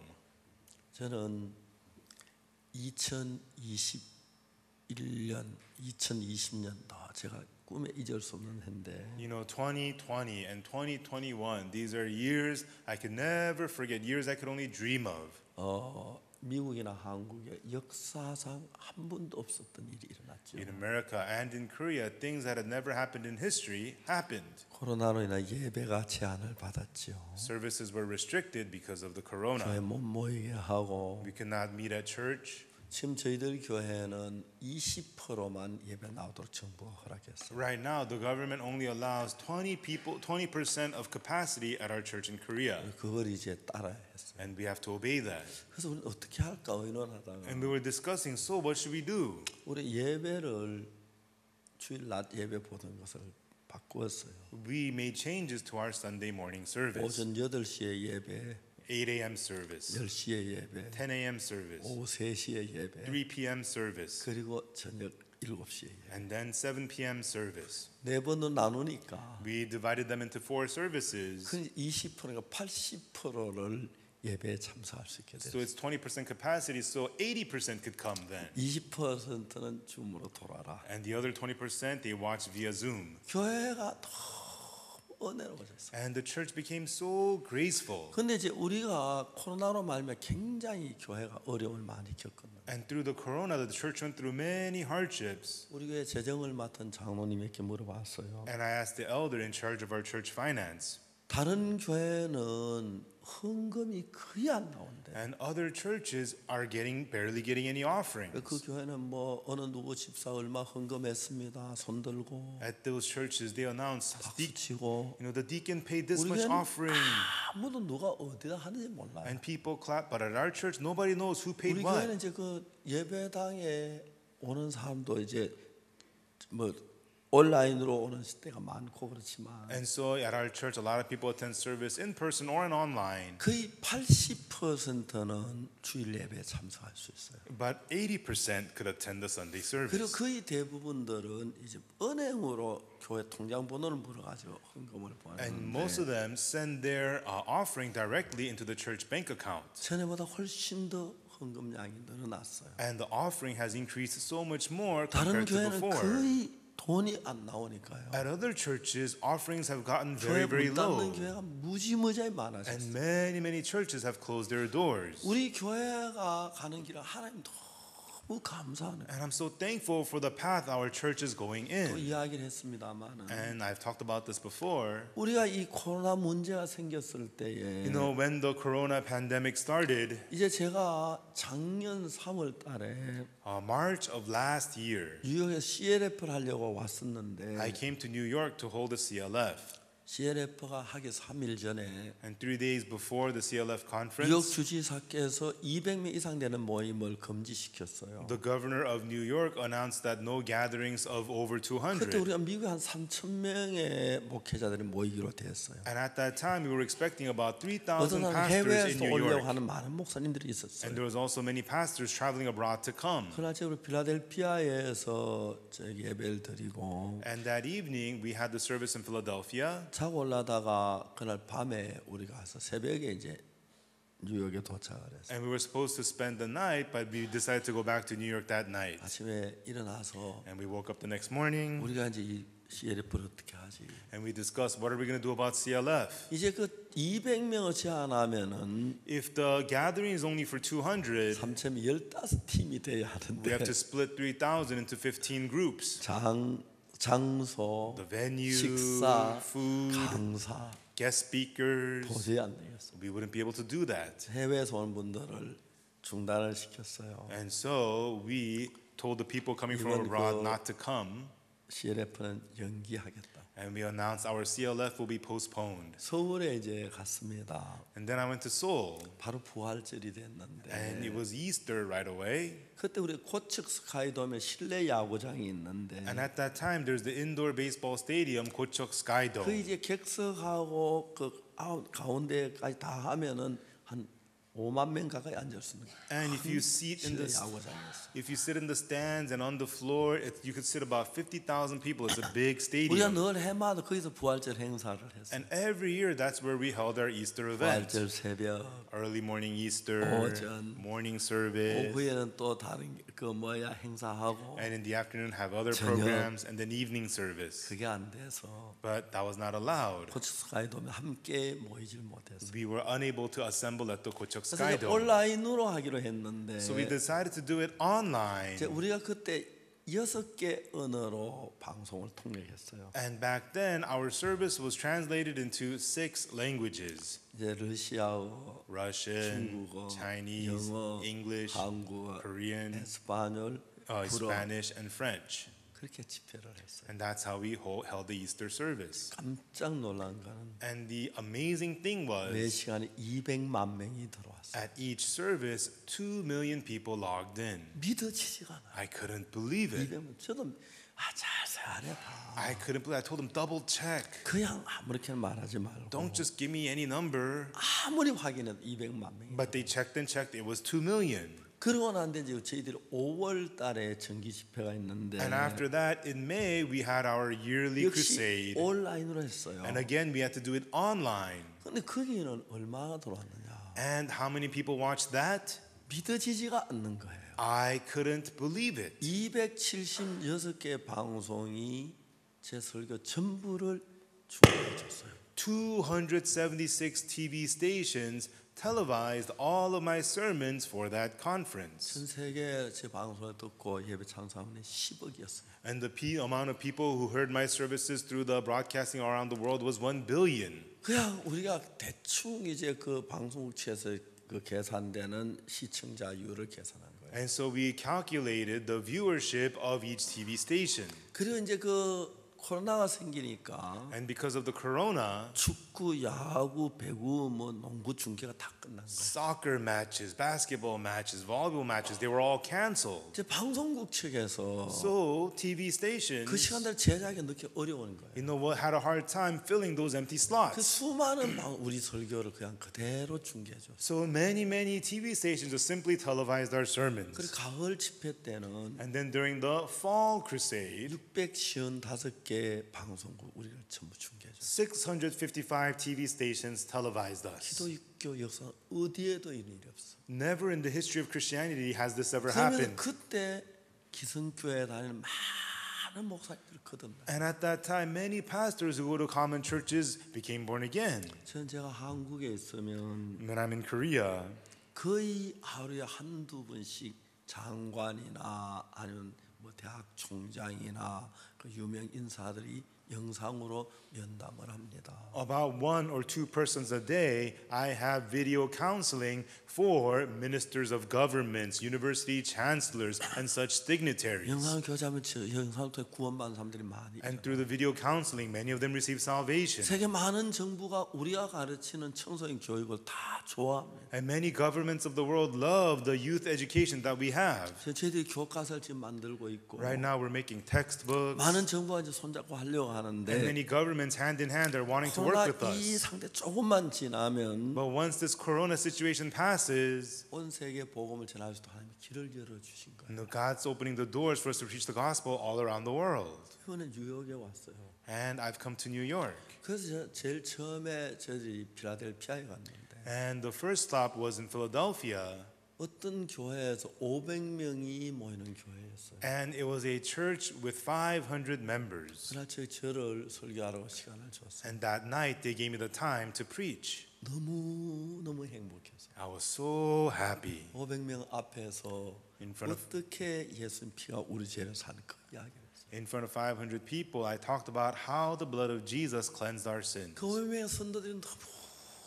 저는 2021년, 2020년 제가 꿈에 잊을 수 없는 해인데 2020 and 2021, these are years I could never forget, years I could only dream of. 미국이나 한국에 역사상 한 번도 없었던 일이 일어났죠. In America and in Korea, things that had never happened in history happened. 코로나로 인해 예배가 제한을 받았죠. Services were restricted because of the corona. 교회 못 모이게 하고 We could not meet at church. 지금 저희들 교회는 20%만 예배 나오도록 정부가 허락했어요. Right now, the government only allows 20% of capacity at our church in Korea. 그걸 이제 따라야 했어요. And we have to obey that. 그래서 우리 어떻게 할까 의논하다가 And we were discussing, so what should we do? 우리 예배를 주일 낮 예배 보던 것을 바꾸었어요. We made changes to our Sunday morning service. 오전 8시에 예배, 8 a.m. service, 10시에 예배, 10 a.m. service, 오후 3시에 예배, 3 p.m. service, 그리고 저녁 7시에 예배. and then 7 p.m. service. 네 번도 나누니까 We divided them into 4 services. 그 20%가 80%를 예배에 참석할 수 있게 So 됐어요. it's 20% capacity, so 80% could come then. 20%는 줌으로 돌아라. And the other 20%, they watch via Zoom. 교회가 너무 은혜로워졌어요. And the church became so graceful. 근데 이제 우리가 코로나로 말미암아 굉장히 교회가 어려움을 많이 겪었는데 And through the corona, the church went through many hardships. 우리 교회 재정을 맡은 장로님에게 물어봤어요. And I asked the elder in charge of our church finance. 다른 교회는 헌금이 거의 안 나온대. And other churches are barely getting any offerings. 그 교회는 뭐 어느 누구 집사 얼마 헌금했습니다. 손 들고 At those churches, they announce, 박수 치고 the deacon paid this 우리 much 교회는 offering. 아무도 누가 어디다 하는지 몰라요. And people clap. But at our church, nobody knows who paid 우리 what. 교회는 이제 그 예배당에 오는 사람도 이제 뭐 온라인으로 오는 때가 많고 그렇지만 And so at our church, a lot of people attend service in person or online. 거의 80%는 주일 예배에 참석할 수 있어요. But 80% could attend the Sunday 그리고 service. 거의 대부분들은 이제 은행으로 교회 통장 번호를 물어가지고 헌금을 And 보내는데 most of them send their offering directly into the church bank account. 전에보다 훨씬 더 헌금량이 늘어났어요. And the offering has increased so much more 다른 compared to 교회는 before. 거의 돈이 안 나오니까요. At other churches, offerings have gotten very, 교회 very 문 닫는 low. 교회가 무지무지하게 And 많아졌어요. many churches have closed their doors. 우리 교회가 가는 길은 하나님 너무 감사하네요. And I'm so thankful for the path our church is going 또 in. 이야기를 했습니다만은 And I've talked about this before. 우리가 이 코로나 문제가 생겼을 때에 You know, when the corona pandemic started, 이제 제가 작년 3월 달에 March of last year, 뉴욕에 CLF를 하려고 왔었는데 I came to New York to hold a CLF. CLF가 하기 3일 전에 And 3 days before the CLF 뉴욕 conference, 주지사께서 200명 이상 되는 모임을 금지시켰어요. the governor of New York announced that no gatherings of over 그때 200. 우리가 미국에 한 3천 명의 목회자들이 모이기로 됐어요. And at that time, we were expecting about 3,000 어떤 pastors in 해외에서 New 오려고 York. 하는 많은 목사님들이 And 있었어요. there was also many pastors traveling abroad to come. 그러나 제가 우리 필라델피아에서 저기 예배를 드리고 And that evening, we had the service in Philadelphia. 자고 올라다가 그날 밤에 우리가 가서 새벽에 이제 뉴욕에 도착을 했어요. And we were supposed to spend the night, but we decided to go back to New York that night. 아침에 일어나서 And we woke up the next morning, 우리가 이제 이 CLF를 어떻게 하지? and we discussed what are we going to do about CLF. 이제 그 200명을 제한하면은 If the gathering is only for 200, 3,000이 15팀이 돼야 we have 하는데 to split 3,000 into 15 groups. 장소, The venue, 식사, food, 강사 guest speakers. 도저히 안 되겠어. We wouldn't be able to do that. 해외에서 온 분들을 중단을 시켰어요. And so we told the people coming from 이번 abroad 그- not to come. CLF는 연기하겠다. And we announced our CLF will be postponed. 서울에 이제 갔습니다. And then I went to Seoul. 바로 부활절이 And it 됐는데 was Easter right away. 그때 우리 고척 스카이돔에 실내 야구장이 있는데 And at that time, there's the indoor baseball stadium, Gocheok 그 Skydome. 이제 객석하고 그 가운데까지 다 하면은 한 5만 명 가까이 앉을 수 있는 And if you sit in 실내 the 야구장이었어. if you sit in the stands and on the floor, you could sit about 50,000 people. It's a big 우리가 stadium. 늘 해마다 거기서 부활절 행사를 했어요. And every year, that's where we held our Easter event. 부활절 새벽, Early morning Easter, 오전, morning service, 오후에는 또 다른 그 뭐야 행사하고 and in the afternoon have other 저녁. programs, and then evening service. 그게 안 돼서 But that was not allowed. 고척 스카이돔에 함께 모이질 못했어요. We were unable to assemble at the Gocheok 그래서 이제 Skydome. 온라인으로 하기로 했는데 So we decided to do it online. 이제 우리가 그때 6개 언어로 방송을 통역했어요. And back then, our service was translated into 6 languages: 이제 러시아어, Russian, 중국어, Chinese, 영어, English, 한국어, Korean, 에스파뇰, 불어 Spanish, and French. 그렇게 집회를 했어요. And that's how we held the Easter service. 깜짝 놀란 거는 And the amazing thing 매 was, 시간에 200만 명이 들어왔어요. at each service, 2 million people logged in. 믿어지지가 않아요. I couldn't believe it. 200만 저도 자세하게 봐. I couldn't believe it. I told them, double check. 그냥 아무렇게 말하지 말고 Don't just give me any number. 아무리 확인해도 200만 명이. But they checked and checked. It was 2 million. 그러고 난 뒤에 이제 저희들이 5월 달에 정기 집회가 있는데 And after that, in May, we had our yearly 역시 crusade. 온라인으로 했어요. And again, we had to do it online. 근데 거기는 얼마나 들어왔느냐? And how many people watched that? 믿어지지가 않는 거예요. I couldn't believe it. 276개 방송이 제 설교 전부를 중계해 줬어요. 276 TV stations televised all of my sermons for that conference. 전 세계 제 방송을 듣고 예배 참석하는 10억이었어요. And the amount of people who heard my services through the broadcasting around the world was 1 billion. 그냥 우리가 대충 이제 그 방송국에서 그 계산되는 시청자율을 계산한 거예요. And so we calculated the viewership of each TV station. 그리고 이제 그 코로나가 생기니까 And because of the corona, 축구, 야구, 배구, 뭐 농구 중계가 다 끝난 거예요. soccer matches, basketball matches, volleyball matches, they were all canceled. 이제 방송국 측에서 So TV stations, 그 시간대를 제작하기 늦게 어려운 거예요. had a hard time filling those empty 그 slots. 수많은 우리 설교를 그냥 그대로 중계해줘. So many TV stations just simply televised our 그리고 sermons. 가을 집회 때는 And then during the fall crusade, 655개 방송국 우리를 전부 중계해줘. 655 TV stations televised us. 기독교 역사 어디에도 이런 일이 없어. Never in the history of Christianity has this ever 그러면 happened. 그때 기성교회 다니는 많은 목사님들 거듭나. And at that time, many pastors who go to common churches became born again. 저는 제가 한국에 있으면 When I'm in Korea, 거의 하루에 한두 번씩 장관이나 아니면 뭐 대학 총장이나 그 유명 인사들이 영상으로 면담을 합니다. about 1 or 2 persons a day, I have video counseling for ministers of governments, university chancellors, and such dignitaries. 영상 교제하면 영상을 통해 구원받는 사람들이 많이 And 있어요. through the video counseling, many of them receive salvation. 세계 많은 정부가 우리가 가르치는 청소년 교육을 다 좋아합니다. And many governments of the world love the youth education that we have. 저희들이 교과서를 지금 만들고 있고 Right now, we're making textbooks. 많은 정부가 이제 손잡고 하려고 And 하는데 many governments, hand in hand, are wanting to work 코로나 with 이 us. 상태 조금만 지나면 But once this corona situation passes, 온 세계 복음을 전할 수 있도록 하나님이 길을 열어 주신 거예요. God's opening the doors for us to preach the gospel all around the world. 이번에 뉴욕에 왔어요. And I've come to New York. 그래서 제일 처음에 저희 필라델피아에 갔는데 And the first stop was in Philadelphia. 어떤 교회에서 500명이 모이는 교회였어요. And it was a church with 500 members. 그날 저를 설교하러 시간을 줬어요. And that night, they gave me the time to preach. 너무 행복했어요. I was so happy. 500명 앞에서 In front of 어떻게 예수님 피가 우리 죄를 사는 그 이야기를 했어요. In front of 500 people, I talked about how the blood of Jesus cleansed our sins. 그 500명의 선도들이 너무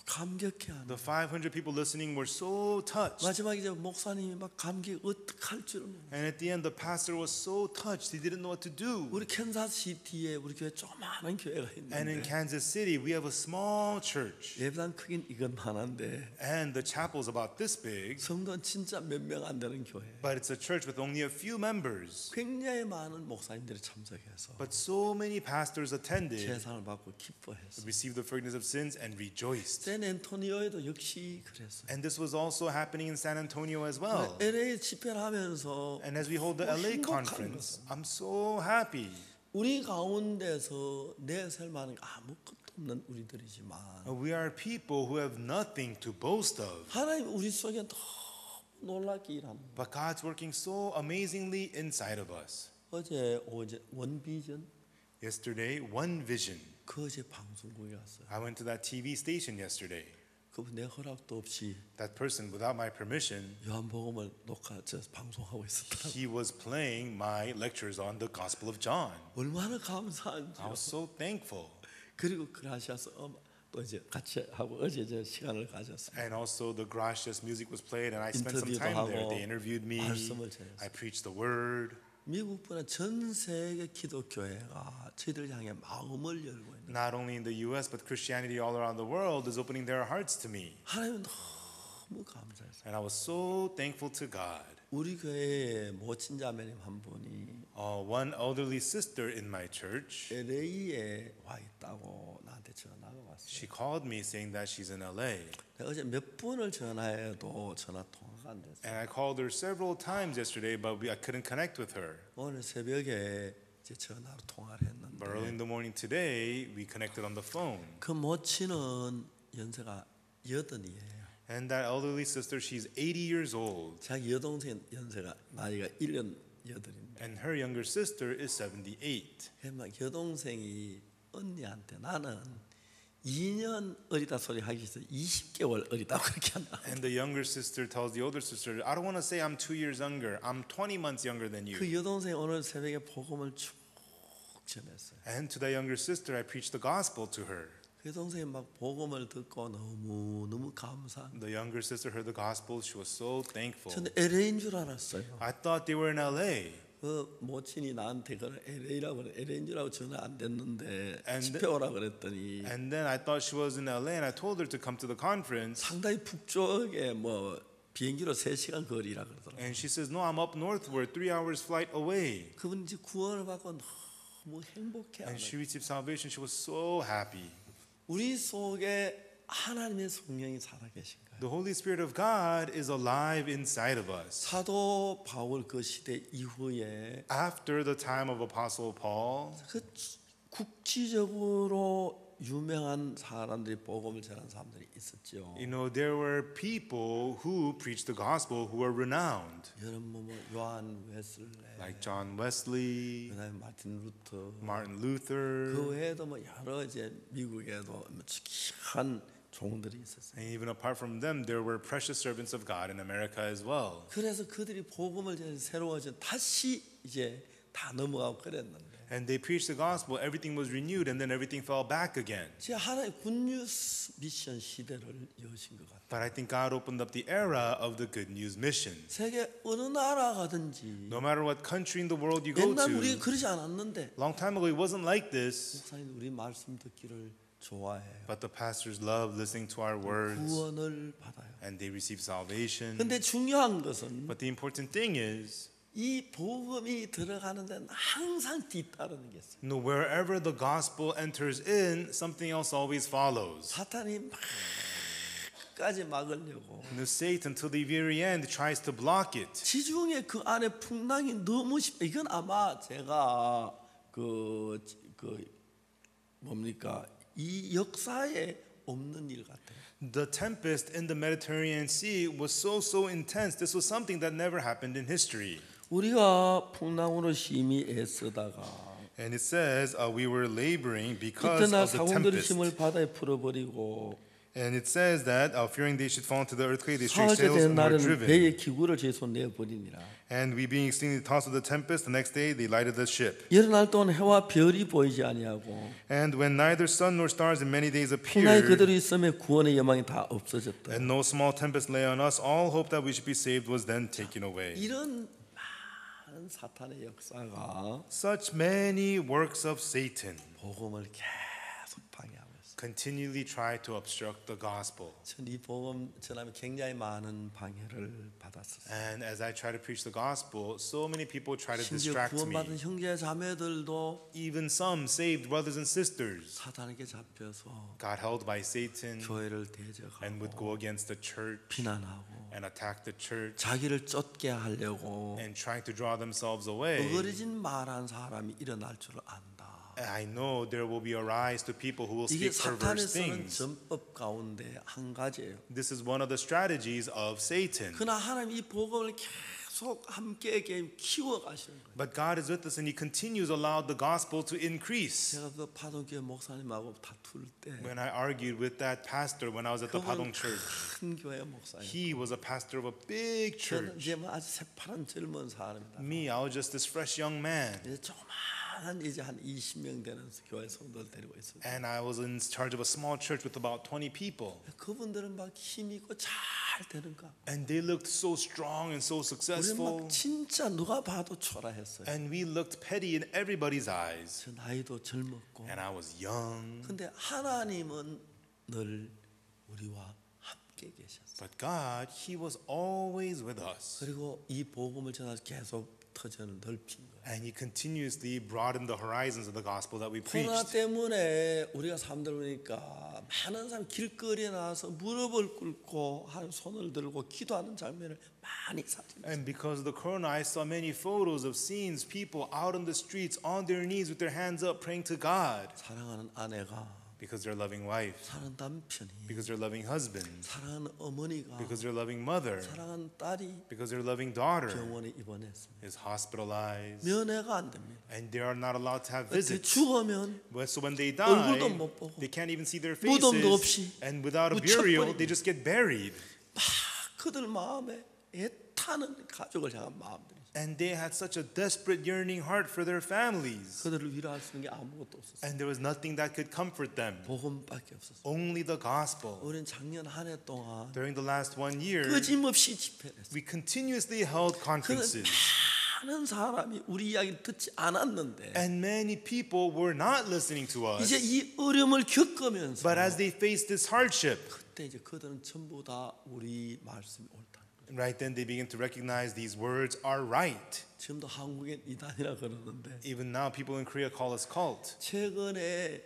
감격해하는. The 500 people listening were so touched. 마지막에 이제 목사님이 막 감기 어떡할 줄을 모르고. And at the end, the pastor was so touched, he didn't know what to do. 우리 캔자스시티에 우리 교회 조그마한 교회가 And in 있는데 Kansas City, we have a small church. 예배당 크긴 이것만한데 And the chapel's about this big, 성도는 진짜 몇 명 안 되는 교회. but it's a church with only a few members. 굉장히 많은 목사님들이 참석해서 But so many pastors attended, 제사를 받고 기뻐했어. received the forgiveness of sins, and rejoiced. 샌앤토니오에도 역시 그랬어요. And this was also happening in San Antonio as well. LA 집회를 하면서 And as we hold the LA conference, I'm so happy. 우리 가운데서 내셀 만한 아무것도 없는 우리들이지만 We are people who have nothing to boast of. 하나님 우리 속에 너무 놀랍게 일합니다. But God's working so amazingly inside of us. 어제 원비전 Yesterday, One Vision. 그제 방송국에 갔어요. I went to that TV station yesterday. 그분 내 허락도 없이 That person, without my permission, 요한복음을 방송하고 있었더라고요. he was playing my lectures on the Gospel of John. 얼마나 I 감사한지요. was so thankful. 그리고 그라시아스 또 이제 같이 하고 어제 저 시간을 가졌어요. And also the Gracious music was played and I spent some 인터뷰도 time there. 하고 They interviewed me. 말씀을 전했어요. I preached the word. 미국뿐만 전 세계 기독교회가 저희들 향해 마음을 열고 있는. Not only in the US, but Christianity all around the world is opening their hearts to me. 하나님 너무 감사했어요. And I was so thankful to God. 우리 교회에 모친 자매님 한 분이 One elderly sister in my church, LA에 와 있다고 나한테 전화가 왔어요. she called me saying that she's in LA. 내가 어제 몇 번을 전화해도 전화 통화가 안 됐어요. And I called her several times yesterday, but I couldn't connect with her. 오늘 새벽에 이제 전화로 통화를 But early in 했는데 the morning today, we connected on the phone. 그 모친은 연세가 80이에요. And that elderly sister, she's 80 years old. 자기 여동생 연세가 나이가 1년 8인데 And her younger sister is 78. 막 여동생이 언니한테 나는 2년 어리다 소리 하기 위해서 20개월 어리다고 그렇게 한다. And the younger sister tells the older sister, I don't want to say I'm 2 years younger. I'm 20 months younger than you. 그 여동생이 오늘 새벽에 복음을 쭉 전했어요. And to that younger sister, I preached the gospel to her. 그 여동생이 막 복음을 듣고 너무 감사. The younger sister heard the gospel. She was so thankful. 저는 LA인 줄 알았어요. I thought they were in LA. 그 모친이 나한테 그 LA라고 LA인 줄 알고 전화 안 됐는데 And 집회 오라 그랬더니 And then I thought she was in LA, and I told her to come to the conference. 상당히 북쪽에 뭐 비행기로 3시간 거리라 그러더라고요. And she says, no, I'm up northward, 3 hours flight away. 그분 이제 구원을 받고 너무 행복해하는. And she received salvation. She was so happy. 우리 속에 하나님의 성령이 살아계신 거예요. The Holy Spirit of God is alive inside of us. 사도 바울 그 시대 이후에 After the time of Apostle Paul, 그 국지적으로 유명한 사람들이 복음을 전한 사람들이 있었죠. you know, there were people who preached the gospel who were renowned, 여러분 뭐 요한 웨슬레, like John Wesley, 그다음에 마틴 루터, Martin Luther, 그 외에도 뭐 여러 이제 미국에도 귀한 종들이 있었어요. and even apart from them, there were precious servants of God in America as well. 그래서 그들이 복음을 전해 새로워져 다시 이제 다 넘어가고 그랬는데. And they preached the gospel, everything was renewed, and then everything fell back again. 지금 하나의 굿뉴스 미션 시대를 여신 것 같아요. But I think God opened up the era of the good news mission. 세계 어느 나라 가든지 No matter what country in the world you go 옛날 우리 to, 그러지 않았는데 long time ago it wasn't like this. 목사님 우리 말씀 듣기를 좋아해요. But the pastors love listening to our words, 구원을 받아요. and they receive salvation. 근데 중요한 것은 But the important thing is, 이 복음이 들어가는 데는 항상 뒤따르는 게 있어요. no, wherever the gospel enters in, something else always follows. 사탄이 막까지 막으려고 And the Satan, till the very end, tries to block it. 지중해 그 안에 풍랑이 너무 쉽다. 이건 아마 제가 그 뭡니까 이 역사에 없는 일 같아요. The tempest in the Mediterranean Sea was so intense. This was something that never happened in history. 우리가 풍랑으로 심히 애쓰다가 And it says we were laboring because 이튿날 of the 사원들의 tempest. 힘을 바다에 풀어버리고 And it says that fearing they should fall into the earthquake, they straight 사흘째 sails 된 and were 날에는 driven. 배의 기구를 제 손 내버리니라. And we being exceedingly tossed with the tempest, the next day they lighted the ship. 여러 날 동안 해와 별이 보이지 아니하고 And when neither sun nor stars in many days 풍랑이 appeared, 그대로 있음에 구원의 여망이 다 없어졌다. and no small tempest lay on us, all hope that we should be saved was then taken away. 이런 많은 사탄의 역사가 Such many works of Satan 복음을 계속 방해하고 있어요. continually try to obstruct the gospel. 전 이 복음 전하면 굉장히 많은 방해를 받았었어요. And as I try to preach the gospel, so many people try to 심지어 distract 구원받은 me. 형제 자매들도 Even some saved brothers and sisters 사탄에게 잡혀서 got held by Satan 교회를 and would 대적하고 go against the church 비난하고 and attack the church 자기를 쫓게 하려고 and trying to draw themselves away. 어거리진 말한 사람이 일어날 줄 안다. I know there will be a rise to people who will 이게 speak perverse 사탄에서는 things. 전법 가운데 한 가지예요. This is one of the strategies of Satan. 그러나 하나님 이 복음을 계속 함께 키워 가시는 거예요. But God is with us and He continues allowed the gospel to increase. 제가 그 파동교회 목사님하고 다툴 때 When I argued with that pastor when I was at the 그분 Padong church, 큰 교회 목사님. he was a pastor of a big 저는 church. 이제 뭐 아주 새파란 젊은 사람이다. Me, I was just this fresh young man. 이제 조그마한 이제 한 20명 되는 교회 성도들 데리고 있어요. And I was in charge of a small church with about 20 people. 그분들은 막 힘 있고 잘 되는가. And they looked so strong and so 우리는 successful. 막 진짜 누가 봐도 초라했어요. And we looked petty in everybody's eyes. 저 나이도 젊었고. And I was young. 근데 하나님은 늘 우리와 함께 계셨어요. But God, He was always with us. 그리고 이 복음을 전해서 계속 터전을 넓힌 거예요. And He continuously broadened the horizons of the gospel that we 코로나 preached. 때문에 우리가 사람들 보니까 많은 사람이 길거리에 나와서 무릎을 꿇고 손을 들고 기도하는 장면을 많이 사진했어요. And because of the corona, I saw many photos of scenes, people out on the streets on their knees with their hands up praying to God. 사랑하는 아내가, Because they're loving wife. 사랑하는 남편이, Because they're loving husband. 사랑하는 어머니가, Because they're loving mother. 사랑하는 딸이 Because they're loving daughter 병원에 입원했습니다. is hospitalized. 면회가 안 됩니다. And they are not allowed to have 그때 visits. 죽으면 So when they die, 얼굴도 못 보고 they can't even see their 무덤도 faces. 없이 And without a 묻혀버립니다. burial, they just get buried. 막 그들 마음에 애타는 가족을 향한 마음들이 And they had such a desperate yearning heart for their families. 그들을 위로할 수 있는 게 아무것도 없었어요. And there was nothing that could comfort them. 복음밖에 없었어요. Only the gospel. 우리는 작년 한 해 동안 During the last 1 year, 끊임없이 집회를 했어요. we continuously held 그는 conferences. 많은 사람이 우리 이야기를 듣지 않았는데 And many people were not listening to us. 이제 이 어려움을 겪으면서 But as they faced this hardship, 그때 이제 그들은 전부 다 우리 말씀이 옳다. right then they begin to recognize these words are right. 지금도 한국엔 이단이라 그러는데 Even now, people in Korea call us cult. 최근에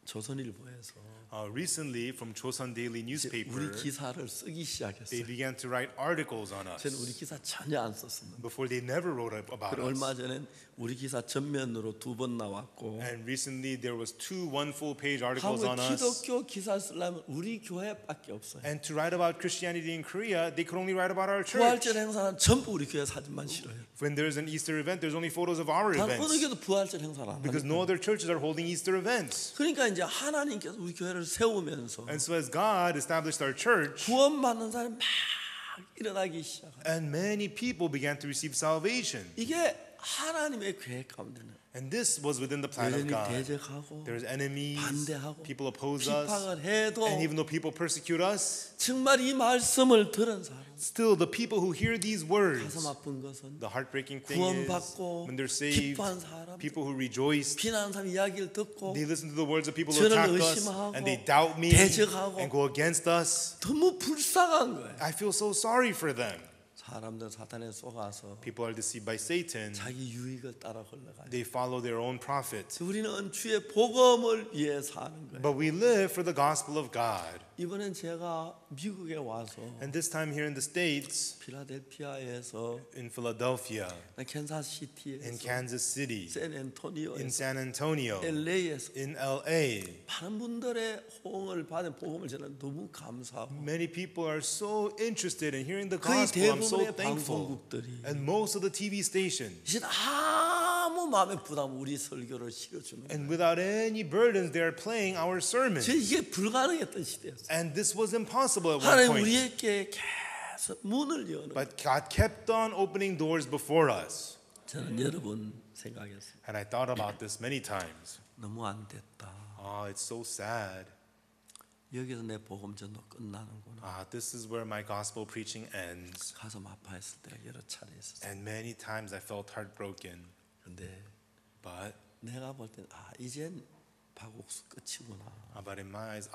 조선일보에서 Recently, from Chosun Daily 이제 newspaper, 우리 기사를 쓰기 they 시작했어요. began to write articles on 저는 우리 us. 기사 전혀 안 썼습니다. Before they never wrote about 그리고 얼마 us. 전에 우리 기사 전면으로 2번 나왔고 And recently, there was 2 full-page articles 한국 on us. 기독교 기사 쓰려면 우리 교회밖에 없어요. And to write about Christianity in Korea, they could only write about our church. 부활절 행사는 전부 우리 교회 사진만 실어요. When there's an Easter event, there's only photos of our 단 어느 events. 교회도 부활절 행사를 안 Because 하니까. no other churches are holding Easter events. 그러니까 이제 하나님께서 우리 교회를 세우면서 And so as God established our church, 구원받는 사람이 막 일어나기 시작해요. and many people began to receive salvation. 이게 하나님의 계획 가운데는 And this was within the plan of 여전히 God. 대적하고 There's enemies, 반대하고 people oppose us, 비판을 해도 and even though people persecute us, 정말 이 말씀을 들은 사람 still the people who hear these words, 가슴 아픈 것은 the heartbreaking thing is, 구원받고 when they're saved, 기뻐한 사람 people who rejoice, 비난하는 사람 이야기를 듣고 they listen to the words of people who 저를 attack us, 의심하고 and they doubt me, 대적하고 and go against us. 너무 불쌍한 거예요. I feel so sorry for them. 사람들 사탄에 속아서 People are deceived by Satan. 자기 유익을 따라 흘러가요. They follow their own prophet. 우리는 주의 복음을 위해 사는 거예요. But we live for the gospel of God. 이번엔 제가 미국에 와서 And this time here in the States, 필라델피아에서 in Philadelphia, in 캔사시티에서 Kansas City, in 샌앤토니오에서 San Antonio, LA에서 in LA, 많은 분들의 호응을 받은 복음을 저는 너무 감사하고 many people are so interested in hearing the 거의 gospel. I'm so 대부분의 thankful. 방송국들이 And most of the TV stations, 이제 아무 마음에 부담 우리 설교를 실어주는 거예요. and without any burdens, they are playing our sermon. 이게 불가능했던 시대였어요. And this was impossible at one 하나님 point. 우리에게 계속 문을 여는 거예요. But God kept on opening doors before us. 저는 여러분 생각했어요. And I thought about this many times. 너무 안 됐다. Oh, it's so sad. 여기서 내 복음 전도 끝나는구나. This is where my gospel preaching ends. 가슴 아파했을 때가 여러 차례 있었어요. And many times I felt heartbroken. 근데 But 내가 볼 땐 이젠 박옥수 끝이구나. but in my eyes,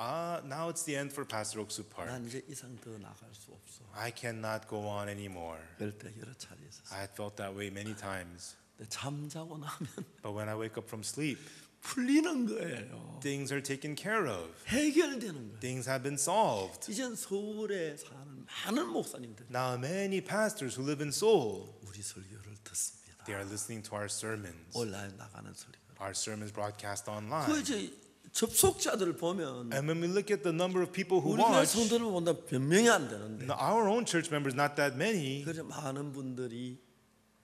now it's the end for Pastor Oksu Park. 난 이제 이상 더 나갈 수 없어. I cannot go on anymore. 그럴 때 여러 차례 있었어요. I had felt that way many times. 근데 잠자고 나면 But when I wake up from sleep, 풀리는 거예요. things are taken care of. 해결되는 거예요. Things have been solved. 이젠 서울에 사는 많은 목사님들 Now many pastors who live in Seoul, 우리 설교를 듣습니다. they are listening to our sermons. 온라인 나가는 설교. Our sermons broadcast 그 online. 이제 접속자들을 보면 And when we look at the number of people who 우리 교회 watch, 성도를 본다 몇 명이 안 되는데 our own church members, not that many. 그래 많은 분들이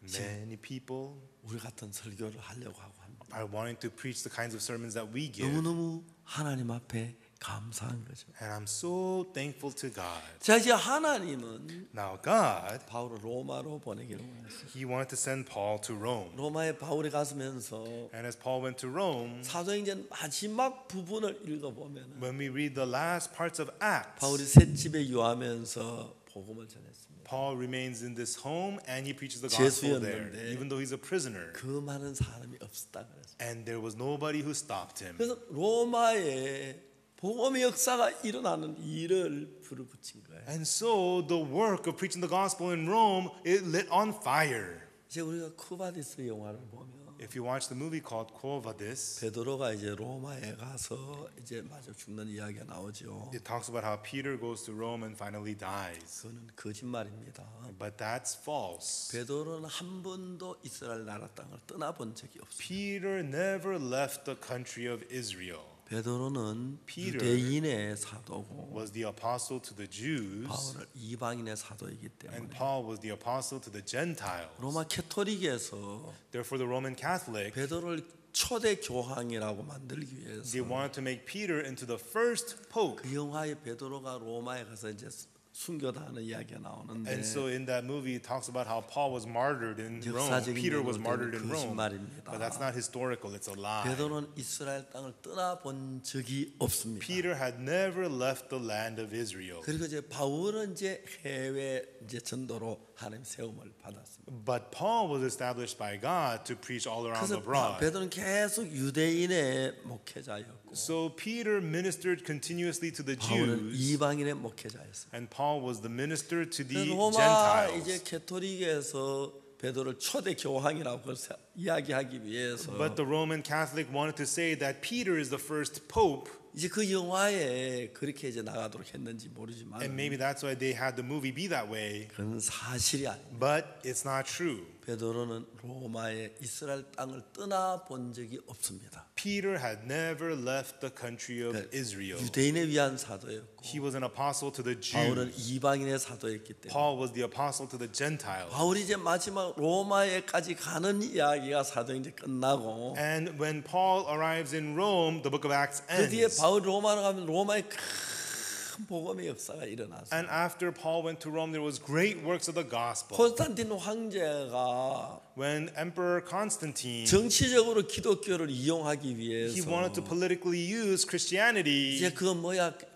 Many people 우리 같은 설교를 하려고 하고 합니다. are wanting to preach the kinds of sermons that we give. 너무너무 하나님 앞에 감사한 거죠. And I'm so thankful to God. 자 이제 하나님은 Now God, 바울을 로마로 보내기로 했어요. He wanted to send Paul to Rome. 로마에 바울이 갔으면서 And as Paul went to Rome, 사도행전 마지막 부분을 읽어보면 when we read the last parts of Acts, 바울이 셋집에 유하면서 복음을 전했습니다. Paul remains in this home and he preaches the gospel there, 죄수였는데 even though he's a prisoner. 그 많은 사람이 없었다 그랬어요. And there was nobody who stopped him. 그래서 로마에 복음의 역사가 일어나는 일을 불붙인 거예요. And so the work of preaching the gospel in Rome, it lit on fire. 이제 우리가 쿠바디스 영화를 보면 If you watch the movie called Quo Vadis, 베드로가 이제 로마에 가서 이제 마저 죽는 이야기가 나오죠. it talks about how Peter goes to Rome and finally dies. 그거는 거짓말입니다. But that's false. 베드로는 한 번도 이스라엘 나라 땅을 떠나본 적이 없어요. Peter never left the country of Israel. 베드로는 Peter 유대인의 사도고 Was the apostle to the Jews, 바울은 이방인의 사도이기 and 때문에 Paul was the apostle to the Gentiles. 로마 캐토릭에서 Therefore, the Roman Catholic, 베드로를 초대 교황이라고 만들기 위해서 they wanted to make Peter into the first pope. 그 영화에 베드로가 로마에 가서 이제 순교당하는 이야기가 나오는데 And so in that movie, it talks about how Paul was martyred in Rome. 역사적인 Peter was 면으로 martyred in Rome. 거짓말입니다. But that's not historical, it's a lie. 베드로는 이스라엘 땅을 떠나본 적이 없습니다. Peter had never left the land of Israel. 그리고 이제 바울은 이제 해외 이제 전도로 하나님 세움을 받았습니다. But Paul was established by God to preach all around 그래서 abroad. 베드로는 계속 유대인의 목회자였고 So Peter ministered continuously to the 바울은 Jews, 이방인의 목회자였습니다. and Paul was the minister to the 로마 이제 Gentiles. 캐토릭에서 베드로를 초대 교황이라고 이야기하기 위해서 But the Roman Catholic wanted to say that Peter is the first pope, 이제 그 영화에 그렇게 이제 나가도록 했는지 모르지만 and maybe that's why they had the movie be that way. 그건 사실이 아닙니다. But it's not true. 베드로는 로마의 이스라엘 땅을 떠나 본 적이 없습니다. Peter had never left the country of Israel. 유대인에 위한 사도였고 He was an apostle to the 바울은 Jews. 이방인의 사도였기 때문에 Paul was the apostle to the Gentiles. 바울이 이제 마지막 로마에까지 가는 이야기가 사도행전 끝나고 And when Paul arrives in Rome, the book of Acts 그 뒤에 ends. 바울이 로마로 가면 로마의 큰 복음의 역사가 일어났어요. And after Paul went to Rome, there was great works of the gospel. 콘스탄틴 황제가 When Emperor Constantine, 정치적으로 기독교를 이용하기 he 위해서 wanted to politically use Christianity. 이제 그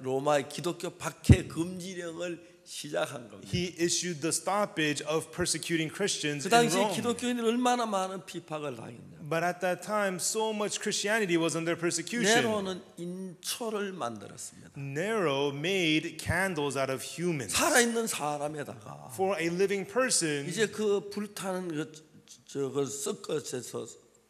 로마의 기독교 박해 금지령을 시작한 겁니다. He issued the stoppage of persecuting Christians 그 in 당시에 Rome. 기독교인이 얼마나 많은 비박을 당했냐. But at that time, so much Christianity was under persecution. 네로는 인초를 만들었습니다. Nero made candles out of humans. 살아있는 사람에다가 For a living person, 이제 그 불타는 저거 섞어서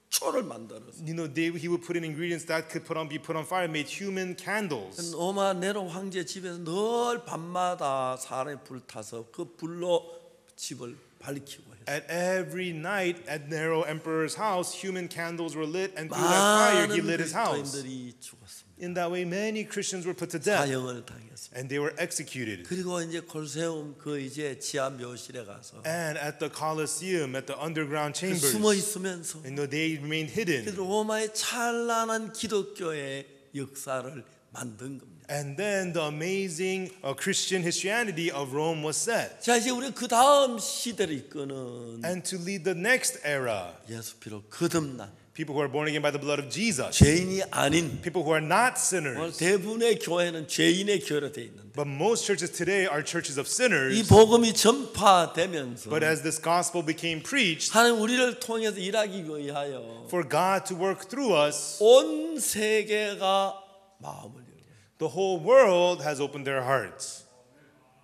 초를 만들었어요. you know, he would put in ingredients that could be put on fire, made human candles. 로마 네로 황제 집에서 늘 밤마다 사람이 불타서 그 불로 집을 밝히고 했어요. At every night at Nero Emperor's house, human candles were lit, and through that fire, he 많은 lit his house. 그리스도인들이 죽었습니다. In that way, many Christians were put to death, 사형을 당했습니다. and they were executed. 그리고 이제 콜세움 그 이제 지하 묘실에 가서 And at the Colosseum, at the underground chambers, 숨어 있으면서 they remained hidden. 로마의 찬란한 기독교의 역사를 만든 겁니다. And then the amazing Christian Christianity of Rome was set. 자 이제 우리 그 다음 시대를 이끄는 And to lead the next era, 예수 피로 거듭난 people who are born again by the blood of Jesus, 죄인이 아닌 people who are not 오늘 sinners. 대부분의 교회는 죄인의 교회로 되어 있는데 But most churches today are churches of 이 sinners. 복음이 전파되면서 But as this gospel became preached, 하나님 우리를 통해서 일하기 위하여 for God to work through us, 온 세계가 마음을 열어요. the whole world has opened their hearts.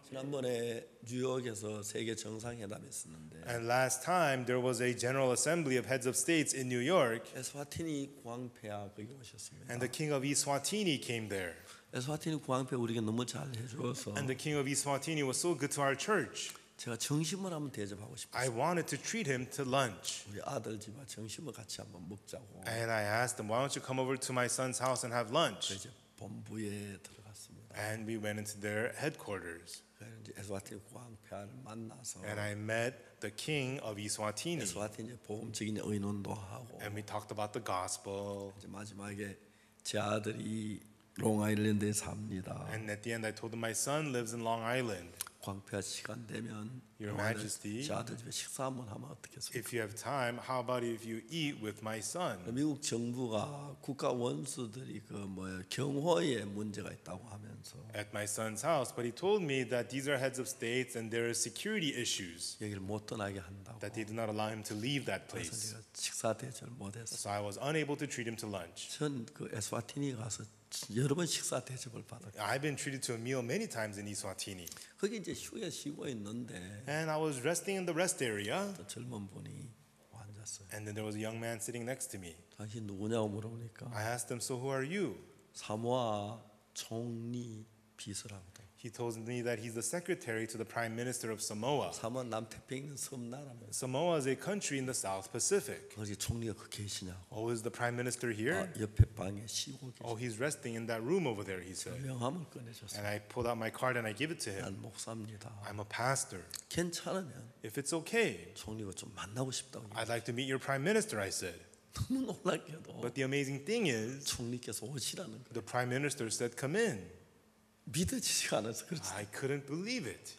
지난번에 뉴욕에서 세계 정상회담이 있었는데 And last time there was a general assembly of heads of states in New York, 에스와티니 국왕폐하 거기 오셨습니다. and the king of Eswatini came there. 에스와티니 국왕폐 우리가 너무 잘 해줘서 And the king of Eswatini was so good to our church. 제가 점심을 한번 대접하고 I 싶었어요. wanted to treat him to lunch. 우리 아들 집에 점심을 같이 한번 먹자고. And I asked him, why don't you come over to my son's house and have lunch? 이제 본부에 들어갔습니다. And we went into their headquarters. 그래서 이제 에스와티니 국왕폐하를 만나서 And I met the king of Eswatini. 에스와티니 복음적인 의논도 하고 And we talked about the gospel. 이제 마지막에 제 아들이 롱아일랜드에 삽니다. And at the end, I told him my son lives in Long Island. 광폐하 시간 되면 Your 롱아일랜드 Majesty, 제 아들 집에 식사 한번 하면 어떻겠습니까? if you have time, how about if you eat with my son? 미국 정부가 국가 원수들이 그 뭐야 경호에 문제가 있다고 하면서 At my son's house. But he told me that these are heads of states and there are security issues, 여기를 못 떠나게 한다고. that they do not allow him to leave that 그래서 place. 제가 식사 대접을 못했어요. So I was unable to treat him to lunch. 전 그 에스와티니 가서 여러 번 식사 대접을 받았고 I've been treated to a meal many times in Eswatini. 거기 이제 휴게 쉬고 있는데 And I was resting in the rest area, 또 젊은 분이 앉았어요. and then there was a young man sitting next to me. 당신 누구냐고 물어보니까 I asked him, so who are you? 사모아 총리 비서라고. He told me that he's the secretary to the prime minister of Samoa. 사모아 남태평 있는 섬나라면서 Samoa is a country in the South Pacific. 거기 총리가 그 계시냐고. Oh, is the prime minister here? 옆에 방에 쉬고 Oh, 계시. he's resting in that room over there, he said. 명함을 꺼내줬어요. And I pulled out my card and I give it to him. 난 목사입니다. I'm a pastor. 괜찮으면 If it's okay, 총리가 좀 만나고 싶다고. I'd like to meet your prime minister, I said. 너무 놀랍게도 But the amazing thing is, 총리께서 오시라는 거예요. the prime minister said, come in. 믿어지지가 않아서 그렇지. I couldn't believe it.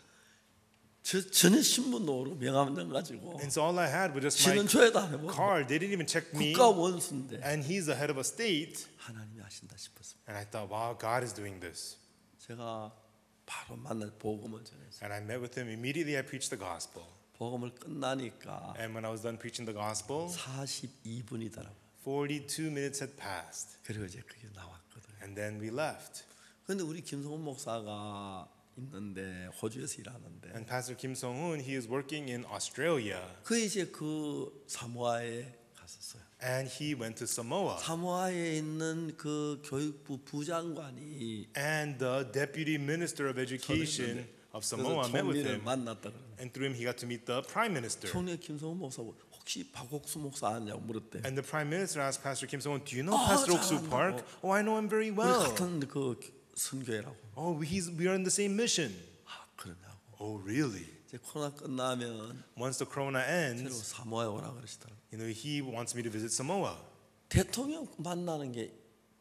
전혀 신분으로 명함 넣어가지고 And so all I had was just my 신원조회도 안 해보고 card. They didn't even check me. 국가 원수인데 And he's the head of a state. 하나님이 하신다 싶었습니다. And I thought, wow, God is doing this. 제가 바로 만나 복음을 전했어요. And I met with him. Immediately I preached the gospel. 복음을 끝나니까 And when I was done preaching the gospel, 42분이더라고. 42 minutes had passed. 그리고 이제 그게 나왔거든. And then we left. 근데 우리 김성훈 목사가 있는데 호주에서 일하는데 And Pastor Kim Song-hoon, he is working in Australia. 그 이제 그 사모아에 갔었어요. And he went to Samoa. 사모아에 있는 그 교육부 부장관이 And the deputy minister of education of Samoa met with 총리를 him. 만났다 그러는. And through him, he got to meet the prime minister. 총리 김성훈 목사 혹시 박옥수 목사 아냐고 물었대. And the prime minister asked Pastor Kim Song-hoon, "Do you know Oh, Pastor Oksu 잘한다고. Park?" "Oh, I know him very 우리 well." 같은 그 선교회라고. "Oh, we are in the same mission." 아 그러냐고. "Oh, really?" 이제 코로나 끝나면 Once the corona 새로 ends, 사모아에 오라 그러시더라고. he wants me to visit Samoa. 대통령 만나는 게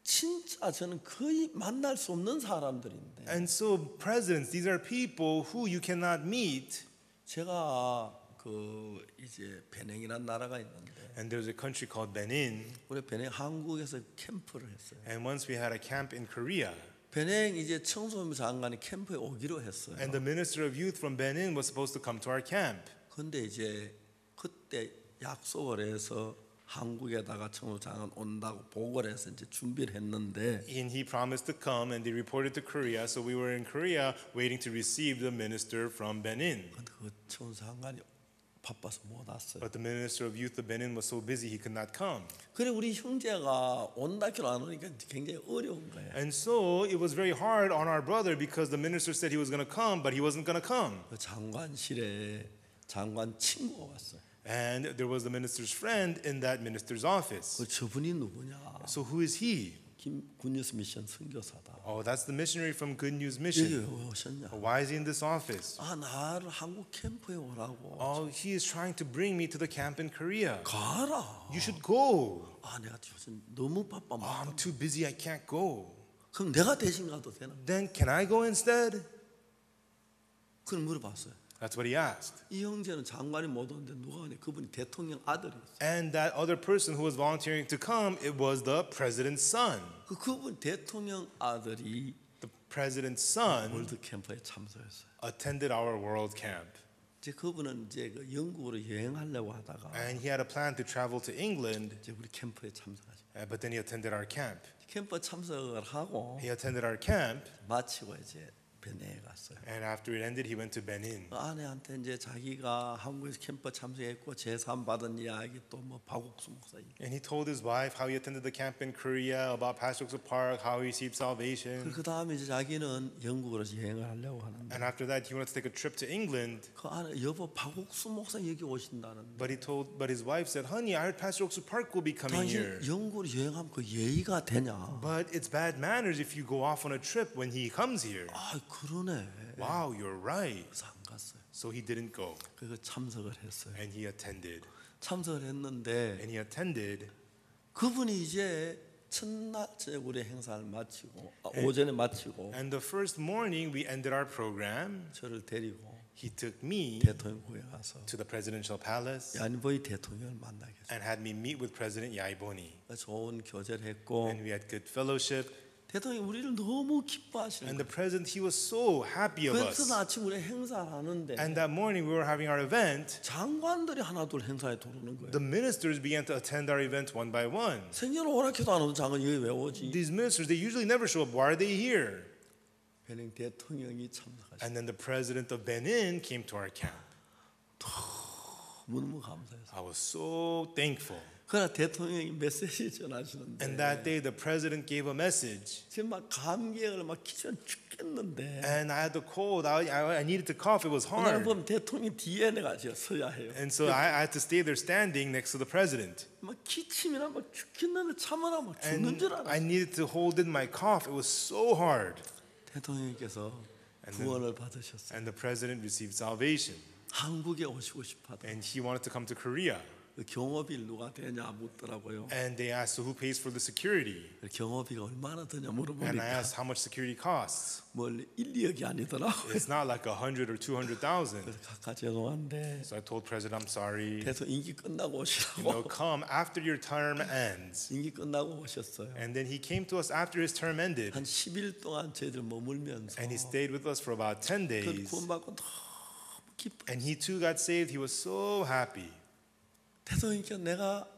진짜 저는 거의 만날 수 없는 사람들인데 And so presidents, these are people who you cannot meet. 제가 그 이제 베냉이라는 나라가 있는데 And there's a country called Benin. 우리 베냉 한국에서 캠프를 했어요. And once we had a camp in Korea. 베냉 이제 청소년 장관이 캠프에 오기로 했어요. And the minister of youth from Benin was supposed to come to our camp. 근데 이제 그때 약속을 해서 한국에다가 청소년 장관 온다고 보고를 해서 이제 준비를 했는데 And he promised to come and they reported to Korea. So we were in Korea waiting to receive the minister from Benin. 근데 그 청소년 장관이 바빠서 못 왔어요. But the minister of youth of Benin was so busy he could not come. 그래 우리 형제가 온다키로 안 오니까 굉장히 어려운 거예요. And so it was very hard on our brother because the minister said he was going to come, but he wasn't going to come. 그 장관실에 장관 친구가 왔어요. And there was the minister's friend in that minister's office. 그 저분이 누구냐? So who is he? 굿뉴스 미션 선교사다. Oh, that's the missionary from Good News 여기 Mission. 왜 오셨냐? Why is he in this office? 아 나를 한국 캠프에 오라고. Oh, he is trying to bring me to the camp in Korea. 가라. You should go. 아 내가 요즘 너무 바빠. Oh, I'm too busy. I can't go. 그럼 내가 대신 가도 되나? Then can I go instead? 그걸 물어봤어요. That's what he asked. 이 형제는 장관이 못 오는데 누가 오냐? 그분이 대통령 아들이었어요. And that other person who was volunteering to come, it was the president's son. 그분 대통령 아들이 The president's son 월드 캠프에 참석했어요. attended our world camp. 이제 그분은 이제 그 영국으로 여행하려고 하다가 And he had a plan to travel to England, 이제 우리 캠프에 참석하죠. but then he attended our camp. 캠프 참석을 하고 He attended our camp, 마치고 이제 베네에 갔어요. and after it ended, he went to Benin. 그 아내한테 이제 자기가 한국에서 캠프 참석했고 제삼 받은 이야기 또 뭐 박옥수 목사 얘기. And he told his wife how he attended the camp in Korea, about Pastor Oksu Park, how he received salvation. 그 다음에 이제 자기는 영국으로 여행을 하려고 하는데 And after that, he wanted to take a trip to England. 그 아내 여보 박옥수 목사 여기 오신다는데 But his wife said, "Honey, I heard Pastor Oksu Park will be coming here. 당신 영국으로 여행하면 그 예의가 되냐? But it's bad manners if you go off on a trip when he comes here." 아 그러네. Wow, you're right. 그래서 안 갔어요. So he didn't go, 그래서 참석을 했어요. and he attended. 참석을 했는데 And he attended. 그분이 이제 첫날 우리 행사를 마치고 오전에 마치고 And the first morning we ended our program. 저를 데리고 He took me 대통령궁에 가서 to the presidential palace 얀보이 대통령을 만나게 했어요. and had me meet with President Yaiboni. 좋은 교제를 했고 And we had good fellowship. 대통령이 우리를 너무 기뻐하시는 And 거예요. the president, he was so happy of us. 그래서 아침 우리 행사를 하는데 And that morning we were having our event. 장관들이 하나둘 행사에 들어오는 거예요. The ministers began to attend our event one by one. 생전 오락해도 안 오는 장관이 여기 왜 오지? These ministers, they usually never show up. Why are they here? 베냉 대통령이 참석하셨어요. And then the president of Benin came to our camp. 너무 감사해서. I was so thankful. 그러나 대통령이 메시지 전하시는데 And that day the president gave a message. 지금 막 감기를 막 기전 죽겠는데 And I had the cold. I needed to cough. It was 오늘 hard. 보면 대통령 뒤에 내가 서야 해요. And so I had to stay there standing next to the president. 막 기침이나 막 죽겠는데 참으나 막 죽는 And 줄 알아. I needed to hold in my cough. It was so hard. 대통령께서 구원을 받으셨어요. And the president received salvation. 한국에 오시고 싶어하다. And he wanted to come to Korea. 그 경호비를 누가 대냐 묻더라고요. And they asked, so who pays for the security? 경호비가 얼마나 드냐 And I 물어보니까 asked how much security costs. 뭘 1, 2억이 아니더라고요. It's not like 100 or 200,000. 그래서 각하 죄송한데 So I told President, I'm sorry. 대통령 임기 끝나고 You know, 오시라고. come after your term ends. 임기 끝나고 오셨어요. And then he came to us after his term ended. 한 10일 동안 저희들 머물면서 And he stayed with us for about 10 그 days. 구원받고 너무 기뻐. And he too got saved. He was so happy. 대통령께 내가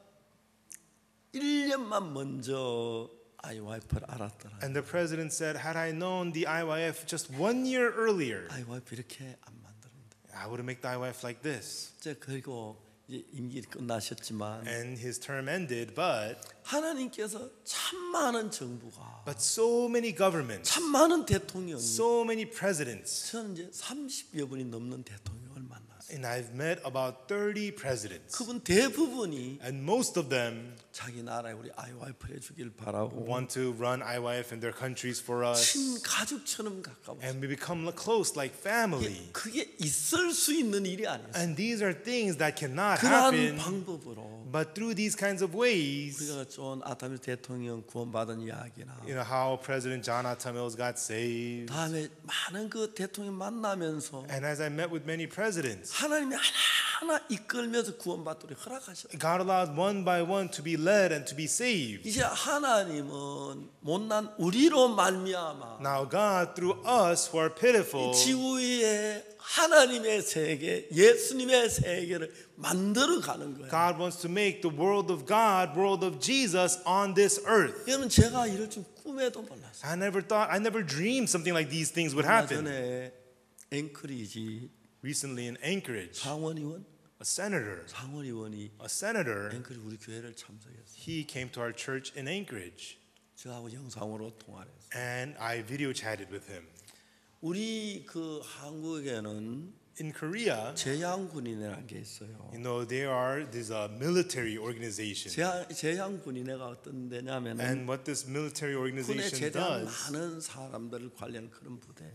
1년만 먼저 IYF를 알았더라. And the president said, had I known the IYF just 1 year earlier, IYF 이렇게 안 만드는데. I would have made the IYF like this. 이제 그리고 이제 임기 끝나셨지만 And his term ended, but 하나님께서 참 많은 정부가 so many governments, 참 많은 대통령이 so many presidents, 저는 이제 30여 분이 넘는 대통령을 만났어요. and I've met about 30 presidents. 그분 대부분이 And most of them 자기 나라에 우리 IYF 해주길 바라고 want to run IYF in their countries for us. 친가족처럼 가까워. And we become close like family. 그게 있을 수 있는 일이 아니었어요. And these are things that cannot 그러한 happen. 방법으로 But through these kinds of ways, 우리가 존 아타밀 대통령 구원받은 이야기나 you know how President John Atta Mills got saved. 다음에 많은 그 대통령 만나면서 And as I met with many presidents, 하나님이 하나하나 이끌면서 구원받도록 허락하셨어요. God allowed one by one to be led and to be saved. 이제 하나님은 못난 우리로 말미암아 Now God, through us who are pitiful, 지구 위에 하나님의 세계, 예수님의 세계를 만들어 가는 거예요. God wants to make the world of God, world of Jesus on this earth. 여러분 제가 이럴 줄 꿈에도 몰랐어요. I never dreamed something like these things would 얼마 happen. 전에 앵커리지 Recently in Anchorage, 상원의원, a senator, 앵커리 우리 교회를 참석했어요. he came to our church in Anchorage, 저하고 영상으로 통화를 했어요. and I video chatted with him. 우리 그 한국에는 In Korea, 제향군인이라는 게 있어요. you know, there are these military organizations. 제향군인회가 어떤 데냐면은 And what this military 군에 organization 제대한 does, 많은 사람들을 관리하는 그런 부대.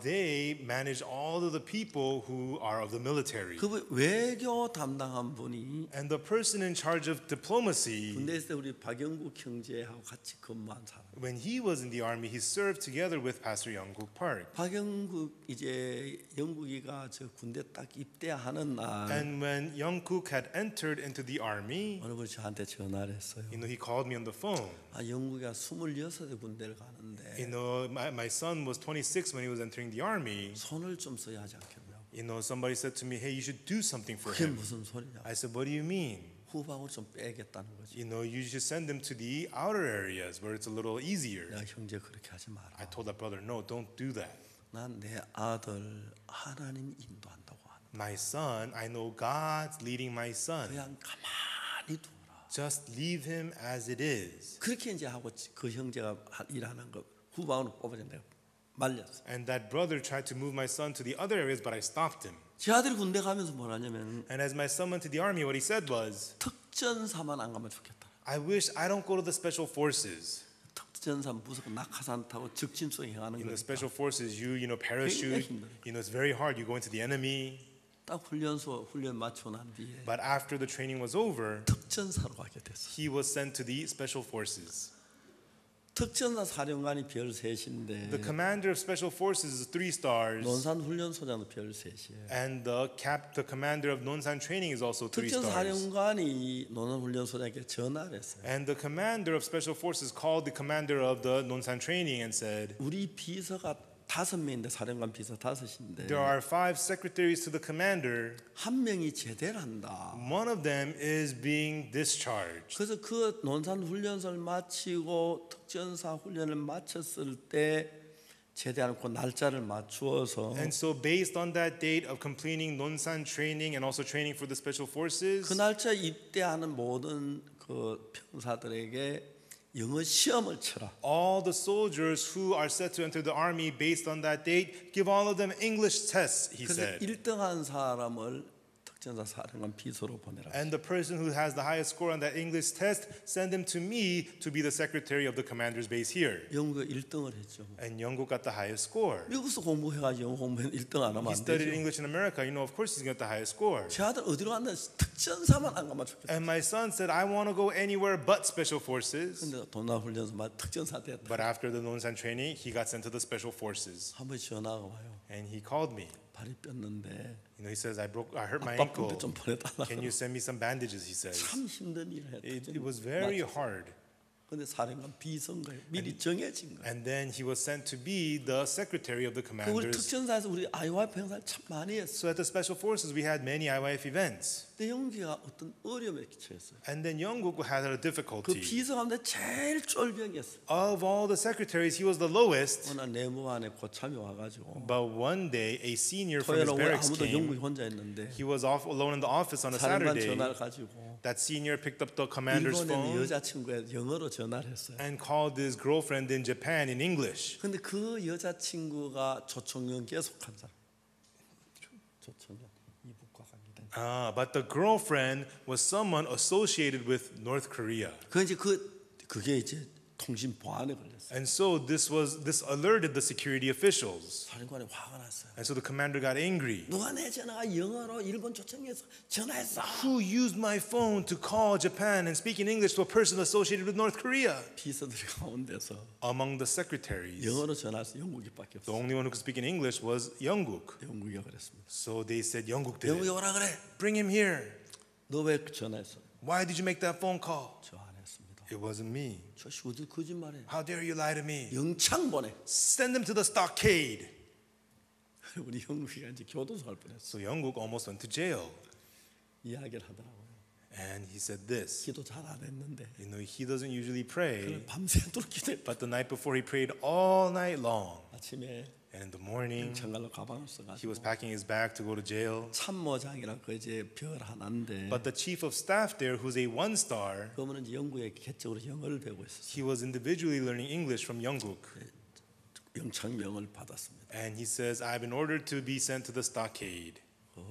they manage all of the people who are of the military. 그 외교 담당한 분이 And the person in charge of diplomacy, 군대 있을 때 우리 박영국 형제하고 같이 근무한 사람. when he was in the army, he served together with Pastor Young-guk Park. 박영국 이제 영국이가 저 군대 딱 입대하는 날 And when Young-guk had entered into the army, 어느 분이 저한테 전화를 했어요. you know, he called me on the phone. 아 영국이가 26세 군대를 가는데 You know, my son was 26 when he was entering the army. 손을 좀 써야 하지 않겠냐고. You know, somebody said to me, hey, you should do something for 그게 him. 무슨 소리냐? I said, what do you mean? 후방을 좀 빼겠다는 거지. You know, you should send them to the outer areas where it's a little easier. 야 형제 그렇게 하지 마라. I told that brother, no, don't do that. 난 내 아들 하나님이 인도한다고 하는. My son, I know God's leading my son. 그냥 가만히 두라. Just leave him as it is. 그렇게 이제 하고 그 형제가 일하는 거 후방으로 뽑아서 내가 말렸어. And that brother tried to move my son to the other areas, but I stopped him. 제 아들이 군대 가면서 뭐라냐면 And as my son went to the army, what he said was, 특전사만 안 가면 좋겠다. I wish I don't go to the special forces. 특전사 무조건 낙하산 타고 적진 속에 행하는 In the 거니까. special forces, you know, parachute. You know, it's very hard. You go into the enemy. 딱 훈련소 훈련 마치고 난 뒤에 But after the training was over, 특전사로 가게 됐어. he was sent to the special forces. 특전사 사령관이 별 셋인데 The commander of special forces is 3 stars. 논산 훈련소장도 별 셋이에요. And the commander of Nonsan training is also 3 특전 stars. 사령관이 논산 훈련소장에게 전화를 했어요. And the commander of special forces called the commander of the Nonsan training and said, 우리 비서가 5명인데 사령관 비서 5인데 there are 5 secretaries to the commander. 한 명이 제대를 한다. One of them is being discharged. 그래서 그 논산 훈련소를 마치고 특전사 훈련을 마쳤을 때 제대하는 그 날짜를 맞추어서 And so based on that date of completing Nonsan training and also training for the special forces, 그 날짜 입대하는 모든 그 병사들에게 영어 시험을 쳐라. all the soldiers who are set to enter the army based on that date, give all of them English tests, he 그래서 said. 1등한 사람을 특전사 사령관 비서로 보내라. And the person who has the highest score on that English test, send him to me to be the secretary of the commander's base here. 영어가 1등을 했죠. And Young-guk got the highest score. 미국에서 공부해가지고 영어 공부는 1등 안 하면 He 안 studied 되죠. English in America. You know, of course he's got the highest score. 제 아들 어디로 갔나 특전사만 안 가면 좋겠다. And my son said, I want to go anywhere but special forces. 근데 돈나 훈련소 막 특전사 됐다. But after the Nonsan training, he got sent to the special forces. 한 번 전화가 와요. And he called me. 발이 뼈는데 You know, he says, I hurt my 아빠 ankle. 좀 보내달라. Can you send me some bandages? He says. 참 힘든 일을 했다. It was very hard. 근데 사령관 비서인가요? 미리 정해진 거예요. And then he was sent to be the secretary of the 우리 commanders. 특전사에서 우리 IYF 행사를 참 많이 했어요. So at the special forces, we had many IYF events. 근데 영기가 어떤 어려움에 처했어요. And then Younguk had a 그 difficulty. 비서 가운데 제일 쫄병이었어요. Of all the secretaries, he was the lowest. 어느 내무반에 고참이 와가지고 But one day, a senior from 토요일 his 오후에 barracks 아무도 영국이 came. 혼자 있는데 He was off alone in the office on a 사령관 Saturday. 전화를 가지고 That senior picked up the commander's 일본에 있는 phone 여자친구에 영어로 전화를 했어요. and called his girlfriend in Japan in English. 근데 그 여자친구가 조총련 계속한 사람. 조총련 이북과 관계된. But the girlfriend was someone associated with North Korea. 그게 이제 통신 보안에 걸렸어요. And so this alerted the security officials. 사령관이 화가 났어요. And so the commander got angry. 누가 내 전화가 영어로 일본 조총에서 전화했어? Who used my phone to call Japan and speak in English to a person associated with North Korea? 비서들이 가운데서 Among the secretaries, 영어로 전화해서 영국이밖에 the 없어요. only one who could speak in English was Younguk. 영국이가 그랬습니다. So they said, Younguk did 영국이 it. 오라 그래. Bring him here. 너 왜 전화했어? Why did you make that phone call? 저 안 했습니다. It wasn't me. 저 어디 거짓말해? How dare you lie to me? 영창 보내. Send him to the stockade. 우리 영국이가 이제 교도소 갈 뻔했어. So Younguk almost went to jail. 이야기를 하더라고요. And he said this. 기도 잘 안 했는데 You know, he doesn't usually pray, 밤새도록 기도했다. but the night before he prayed all night long. 아침에 And in the morning, 장갈로 가방을 he was 써가지고 packing his bag to go to jail. 참모장이라 그 이제 별 하나인데 But the chief of staff there, who's a one-star, 그러면 이제 영국에 개적으로 영어를 배우고 있었어요. he was individually learning English from Younguk. 영창명을 받았습니다. And he says, I've been ordered to be sent to the stockade. 그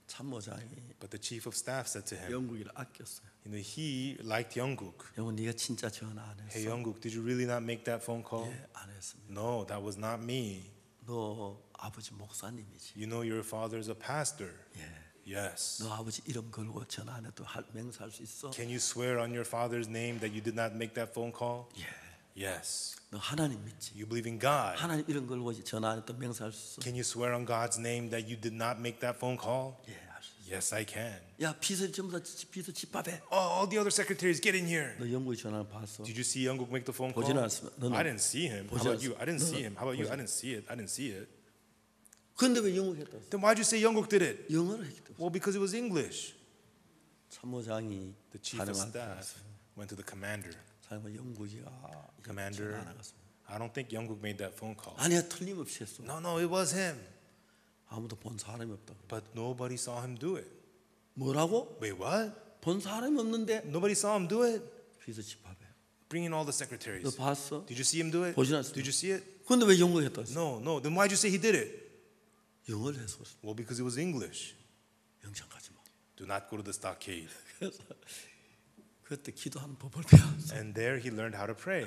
참모장이 But the chief of staff said to him, 영국이를 아꼈어요. you know, he liked Younguk. 영국 네가 진짜 전화 안 했어? Hey, Younguk, did you really not make that phone call? 예, 안 했습니다. No, that was not me. 너 아버지 목사님이지. You know your father's a pastor. 예. Yes. 너 아버지 이름 걸고 전화 안 해도 맹세할 수 있어? Can you swear on your father's name that you did not make that phone call? 예. Yes. 너 하나님 믿지? You believe in God. 하나님 이름 걸고 전화 안 해도 맹세할 수 있어? Can you swear on God's name that you did not make that phone call? 예, 할 수 있어. Yes, I can. 야, 비서 전부 다 비서 집합해. Oh, all the other secretaries, get in here. 너 영국이 전화를 봤어? Did you see Younguk make the phone call? 보지는 않습니다. 너는 I didn't see him. How 보지 about you? I didn't see him. How about you? 보지 I didn't see it. I didn't see it. 근데 왜 영국 했다? Then why'd you say Younguk did it? 영어를 했기 때문에. Well, because it was English. 참모장이 The chief of 사령한테 staff went to the commander. 사령관 영국이가 Commander, 전화 안 하겠습니다. I don't think Younguk made that phone call. 아니야, 틀림없이 했어. No, it was him. 아무도 본 사람이 없다고. But nobody saw him do it. 뭐라고? Wait, what? 본 사람이 없는데 Nobody saw him do it? 비서 집합해. Bring in all the 너 secretaries. 봤어? Did you see him do it? 보진 않습니다. Did you see it? 근데 왜 영국 했다 했어? No. Then why'd you say he did it? 영어를 해서 Well, because it was English. 영창 가지 마. Do not go to the stockade. 그래서 그때 기도하는 법을 배웠어. And there he learned how to pray.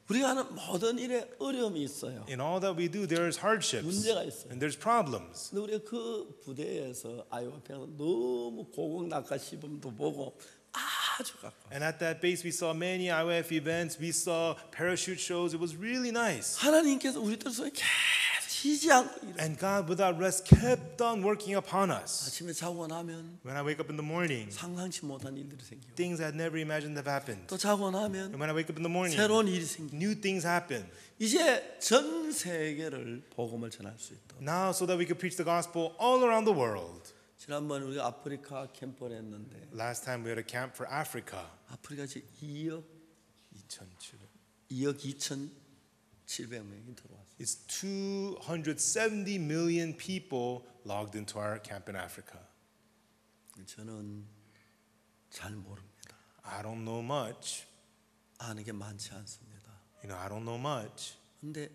우리가 하는 모든 일에 어려움이 있어요. In all that we do, there's hardships 문제가 있어요. and there's problems. 근데 우리가 그 부대에서 IYF에서 너무 고공낙하 시범도 보고 아주 가까워. And at that base, we saw many IYF events. We saw parachute shows. It was really nice. 하나님께서 우리들 속에 계속 쉬지 않고 일해요. And God, without rest, kept on working upon us. 아침에 자고 나면 When I wake up in the morning, 상상치 못한 일들이 생기고 things I'd never imagined have happened. 또 자고 나면 And when I wake up in the morning, 새로운 일이 생기고 new things happen. 이제 전 세계를 복음을 전할 수 있다. Now, so that we could preach the gospel all around the world. 지난번 우리가 아프리카 캠프를 했는데 Last time we had a camp for Africa. 아프리카 지금 2억 2,700명이 들어왔어요. It's 270 million people logged into our camp in Africa. 저는 잘 모릅니다. I don't know much. 아는 게 많지 않습니다. You know, I don't know much. 근데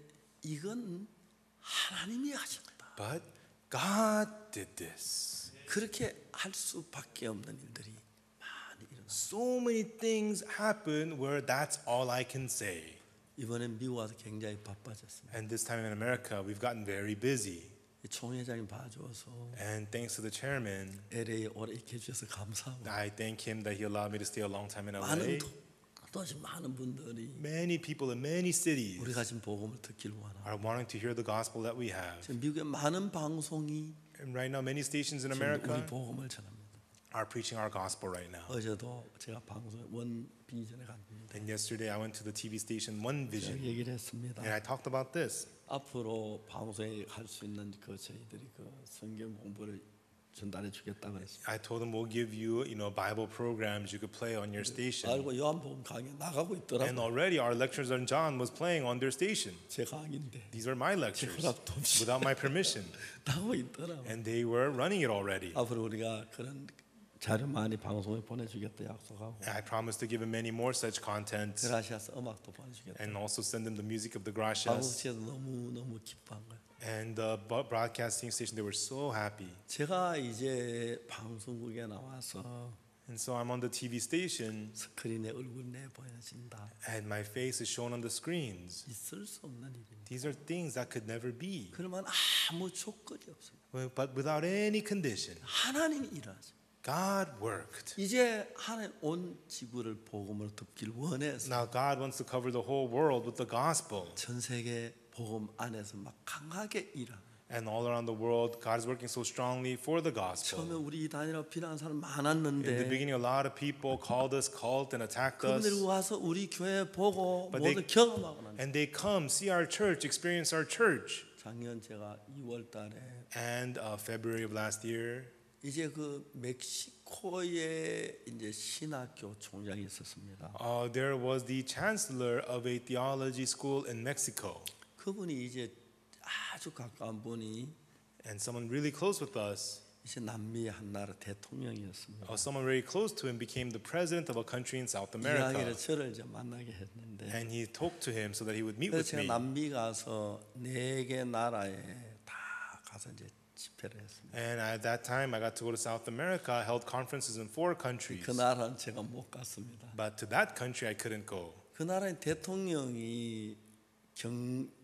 이건 하나님이 하셨다. But God did this. 그렇게 할 수밖에 없는 일들이 많이 일어났어요. So many things happen where that's all I can say. 이번엔 미국 와서 굉장히 바빠졌습니다. And this time in America, we've gotten very busy. 총회장님 봐줘서 And thanks to the chairman, LA 오래 있게 해주셔서 감사하고 I thank him that he allowed me to stay a long time in 많은 LA. 도시 많은 분들이 Many people in many cities 우리가 지금 복음을 듣기를 원하고 are wanting to hear the gospel that we have. 지금 미국의 많은 방송이 And right now, many stations in 지금 America 우리 복음을 전합니다. are preaching our gospel right now. 어제도 제가 방송에 원 비전에 갔는데 And yesterday I went to the TV station One Vision, 제가 얘기를 했습니다. and I talked about this. 앞으로 방송에 할 수 있는 그 저희들이 그 성경 공부를 전달해 주겠다 그랬습니다. I told them we'll give you, Bible programs you could play on your station. 알고 요한복음 강의 나가고 And 있더라고요. already our lectures on John was playing on their station. 제 강의인데 These were my lectures 허락도 없이 without my permission, 나가고 있더라고요. and they were running it already. 앞으로 우리가 그런 자료 많이 방송에 보내주겠다 약속하고 And I promised to give them many more such contents 그라시아스 음악도 보내주겠다. and also send them the music of the 방송 Gracias. 측에서 너무 기뻐한 거예요. And the broadcasting station, they were so happy. 제가 이제 방송국에 나와서 And so I'm on the TV station, 스크린에 얼굴 내 보여진다. and my face is shown on the screens. 있을 수 없는 일입니다. These are things that could never be. 그러면 아무 조건이 없어요. But without any condition, 하나님이 일하죠. God worked. 이제 하나님 온 지구를 복음으로 덮길 원해서 Now God wants to cover the whole world with the gospel. 전 세계 복음 안에서 막 강하게 일하고 And all around the world, God is working so strongly for the gospel. 처음에 우리 다니라고 비난하는 사람 In the 많았는데 beginning, a lot of people called us cult and attacked us. 그분들이 와서 우리 교회 보고 But 모두 경험하고 난 And they come, see our church, experience our church. 작년 제가 2월 달에 And February of last year, 이제 그 멕시코에 이제 신학교 총장이 있었습니다. there was the chancellor of a theology school in Mexico. 그분이 이제 아주 가까운 분이 And someone really close with us, 이제 남미의 한 나라 대통령이었습니다. someone very close to him became the president of a country in South 이야기를 America. 저를 이제 만나게 했는데 And he talked to him so that he would meet 그래서 with 제가 me. 남미 가서 4개 나라에 다 가서 이제 집회를 했습니다. And at that time, I got to go to South America, held conferences in 4 countries. 그 나라는 제가 못 갔습니다. But to that country, I couldn't go. 그 나라의 대통령이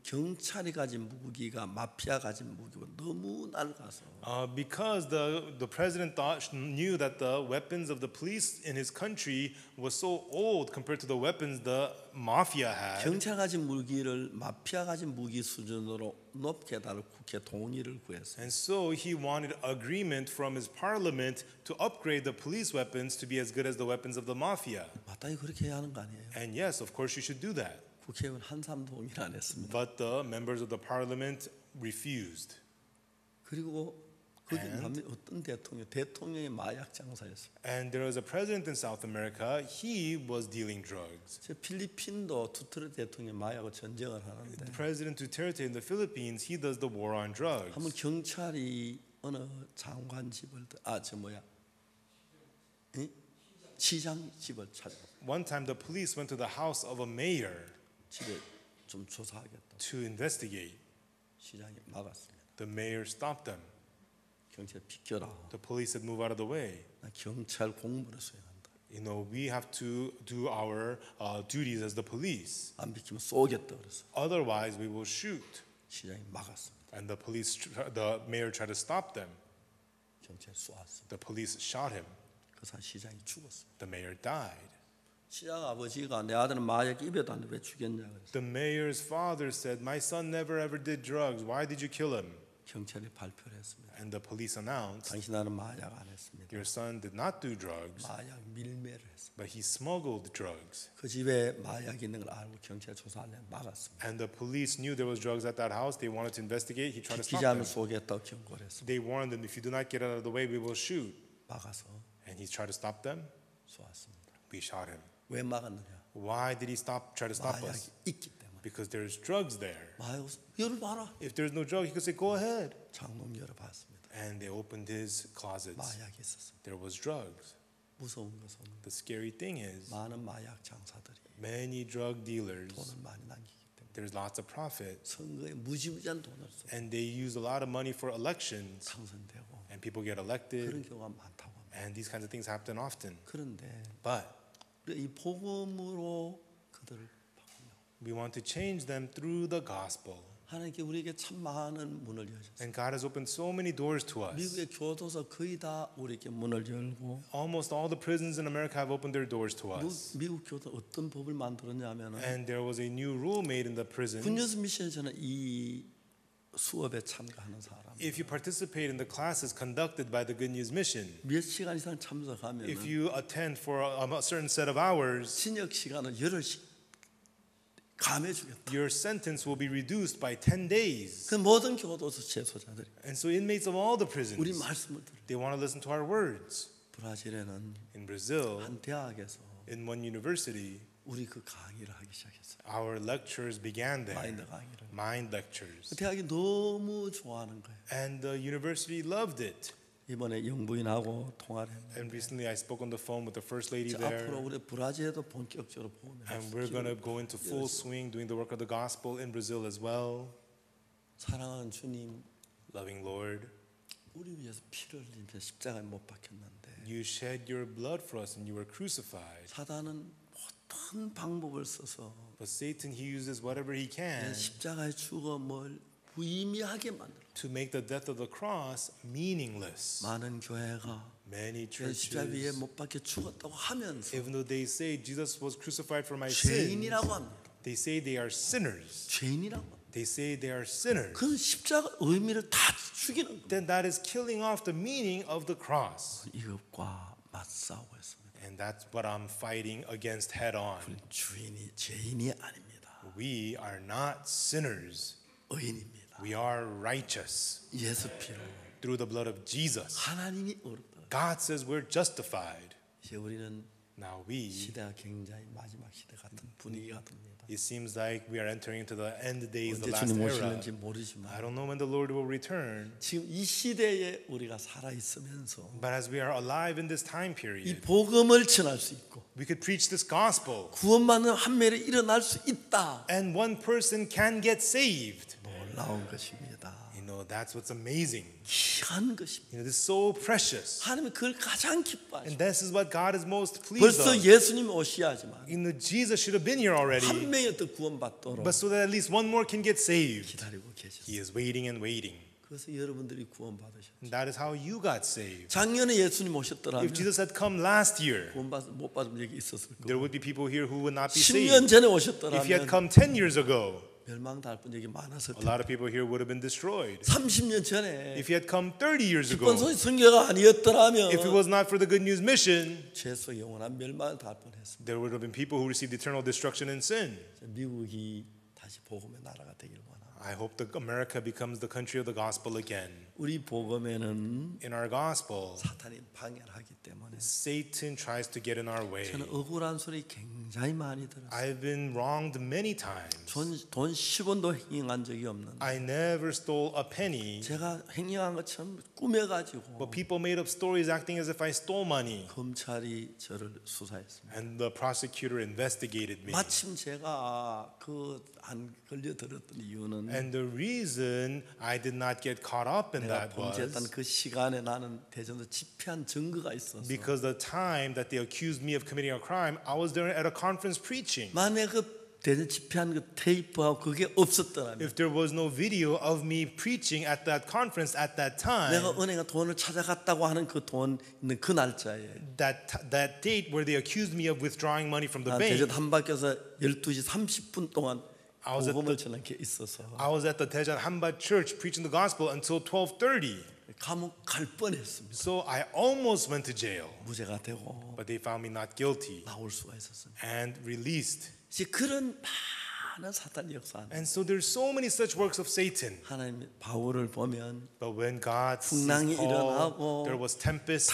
경찰이 가진 무기가 마피아 가진 무기고 너무 낡아서 Because the president knew that the weapons of the police in his country was so old compared to the weapons the mafia had. 경찰 가진 무기를 마피아 가진 무기 수준으로 높게 달을 국회 동의를 구했어요. And so he wanted agreement from his parliament to upgrade the police weapons to be as good as the weapons of the mafia. 마땅히 그렇게 해야 하는 거 아니에요? And yes, of course you should do that. 국회의원 한 사람도 동의를 안 했습니다. But the members of the parliament refused. 그리고 거기 And? 어떤 대통령이 마약 장사였어요. And there was a president in South America, he was dealing drugs. 제 필리핀도 두테르테 대통령이 마약으로 전쟁을 하는데 President Duterte in the Philippines, he does the war on drugs. 한번 경찰이 어느 장관 집을 시장 집을 찾아 One time the police went to the house of a mayor 집에 좀 조사하겠다. to investigate. 시장이 막았습니다. The mayor stopped them. 경찰 비켜라. The police said, move out of the way. 나 경찰 공무를 수행한다. We have to do our duties as the police. 안 비키면 쏘겠다 그랬어. Otherwise, we will shoot. 시장이 막았습니다. And the mayor tried to stop them. 경찰 쏘았습니다. The police shot him. 그 사람 시장이 죽었어요. The mayor died. 시장 아버지가 내 아들은 마약 입에도 안 돼 왜 죽였냐 그랬어. The mayor's father said, my son never ever did drugs. Why did you kill him? 경찰이 발표를 했습니다. And the police announced, 당신 아들은 마약 안 했습니다. your son did not do drugs, 마약 밀매를 했습니다. but he smuggled drugs. 그 집에 마약이 있는 걸 알고 경찰 조사하려면 막았습니다. And the police knew there was drugs at that house. They wanted to investigate. He tried to stop 비키자면 them. 쏘겠다고 경고를 했습니다. They warned them, if you do not get out of the way, we will shoot. 막아서 And he tried to stop them. 쏘았습니다. We shot him. 왜 막았느냐? Why did he try to stop 마약이 us? 있기 때문에. Because there's drugs there. 마약 열어봐라. If there's no drug, he could say, go ahead. 장롱 열어봤습니다. And they opened his closets. 마약이 있었습니다. There was drugs. 무서운 것은 The scary thing is, 많은 마약 장사들이 many drug dealers, 돈을 많이 남기기 때문에 there's lots of profit. 선거에 무지무지한 돈을 써 And they use a lot of money for elections. 당선되고 And people get 그런 elected. 경우가 많다고 합니다. And these kinds of things happen often. 그런데 But 우리가 이 복음으로 그들을 바꾸려고 we want to change them through the gospel. 하나님께 우리에게 참 많은 문을 여셨어요. And God has opened so many doors to us. 미국의 교도소 거의 다 우리에게 문을 열고 Almost all the prisons in America have opened their doors to us. 미국 교도 어떤 법을 만들었냐면은 And there was a new rule made in the prison. 군연수 미션에서는 이 수업에 참가하는 사람 If you participate in the classes conducted by the Good News Mission, 몇 시간 이상 참석하면 if you attend for a certain set of hours, 징역 시간을 열흘씩 감해주겠다. your sentence will be reduced by 10 days. 그 모든 교도소 재소자들이 And so inmates of all the 우리 prisons, 말씀을 들어. they want to listen to our words. 브라질에는 In Brazil, 한 대학에서 in one university, 우리 그 강의를 하기 시작했어요. our lectures began there, 마인드 강의를. mind lectures. 그 대학이 너무 좋아하는 거예요. And the university loved it. 이번에 영부인하고 통화를 했는데 And recently I spoke on the phone with the first lady 이제 there. 앞으로 우리 브라질에도 본격적으로 보면 And we're going to go into full swing doing the work of the gospel in Brazil as well. 사랑하는 주님, Loving Lord, 우리 위해서 피를 흘리며 십자가에 못 박혔는데 you shed your blood for us and you were crucified. 사단은 모든 방법을 써서 But Satan, he uses whatever he can 십자가의 죽음을 무의미하게 만들어. to make the death of the cross meaningless. 많은 교회가 Many 십자가 위에 churches, 못 박혀 죽었다고 하면서 even though they say Jesus was crucified for my sins, 죄인이라고 합니다. they say they are sinners. 죄인이라고 합니다. They say they are sinners. 그건 십자가 의미를 다 죽이는 거예요. Then that is killing off the meaning of the cross. 이것과 맞싸우고 있습니다. And that's what I'm fighting against head on. 주인이 죄인이 아닙니다. We are not sinners. 의인입니다. We are righteous 예수 피로 through the blood of Jesus. 하나님이 의롭다. God says we're justified. 이제 우리는 Now we, 시대가 굉장히 마지막 시대 같은 분위기가 듭니다. it seems like we are entering into the end days, the 언제 last 주님 era. 오실는지 I 모르지만 don't know when the Lord will return. 지금 이 시대에 우리가 살아 있으면서 But as we are alive in this time 이 period, 복음을 전할 수 있고 we could preach this gospel. 구원받는 한 명이 일어날 수 있다. And one person can get saved. 놀라운 것입니다. You know, that's what's amazing. 귀한 것입니다. You know, this is so precious. 하나님이 그걸 가장 기뻐하시고 And this is what God is most pleased 벌써 of. 예수님이 오셔야지만 You know, Jesus should have been here already. 한 명이 더 구원받도록 But so that at least one more can get saved. 기다리고 계셨어요. He is waiting and waiting. 그래서 여러분들이 구원받으셨어요. And that is how you got saved. 작년에 예수님 오셨더라면 If Jesus had come last year, 못 받은 적이 있었을 거예요. there would be people here who would not be 10년 saved. 전에 If he 오셨더라면 had come 10 years ago, 멸망당할 적이 많았을 a 텐데 lot of people here would have been destroyed. 30년 전에 If he had come 30 years ago, 기쁜 소식 선교가 아니었더라면 if it was not for the good news mission, 죄수 영원한 멸망을 당할 뻔했습니다. there would have been people who received eternal destruction and sin. 미국이 다시 복음의 나라가 되길 원합니다. I hope that America becomes the country of the gospel again. 우리 복음에는 In our gospel, 사탄이 방해하기 때문에 Satan tries to get in our way. 저는 억울한 소리 굉장히 많이 들었어요. I've been wronged many times. 돈 10원도 행한 적이 없는데 I never stole a penny, 제가 행한 것처럼 꾸며가지고 but people made up stories acting as if I stole money. 검찰이 저를 수사했습니다. And the prosecutor investigated me. 마침 제가 안 걸려들었던 이유는 And the reason I did not get caught up in 내가 that 범죄했던 was 그 시간에 나는 대전에서 집회한 증거가 있어서 because the time that they accused me of committing a crime, I was there at a conference preaching. 만약에 그 대전 집회한 그 테이프하고 그게 없었더라면 If there was no video of me preaching at that conference at that time, 내가 은행에 돈을 찾아갔다고 하는 그 돈 있는 그 날짜에 that date where they accused me of withdrawing money from the 난 대전 bank, 한바퀴에서 12시 30분 동안 I was at 복음을 전한 게 있어서 I was at the Daejeon Hanba Church preaching the gospel until 12:30. 감옥 갈 뻔했습니다. So I almost went to jail, 무죄가 되고 but they found me not guilty 나올 수가 있었습니다. and released. 이제 그런 많은 사탄 역사. And so there's so many such works of Satan. 하나님 바울을 보면 But when God sees 풍랑이 Paul, 일어나고 there was tempests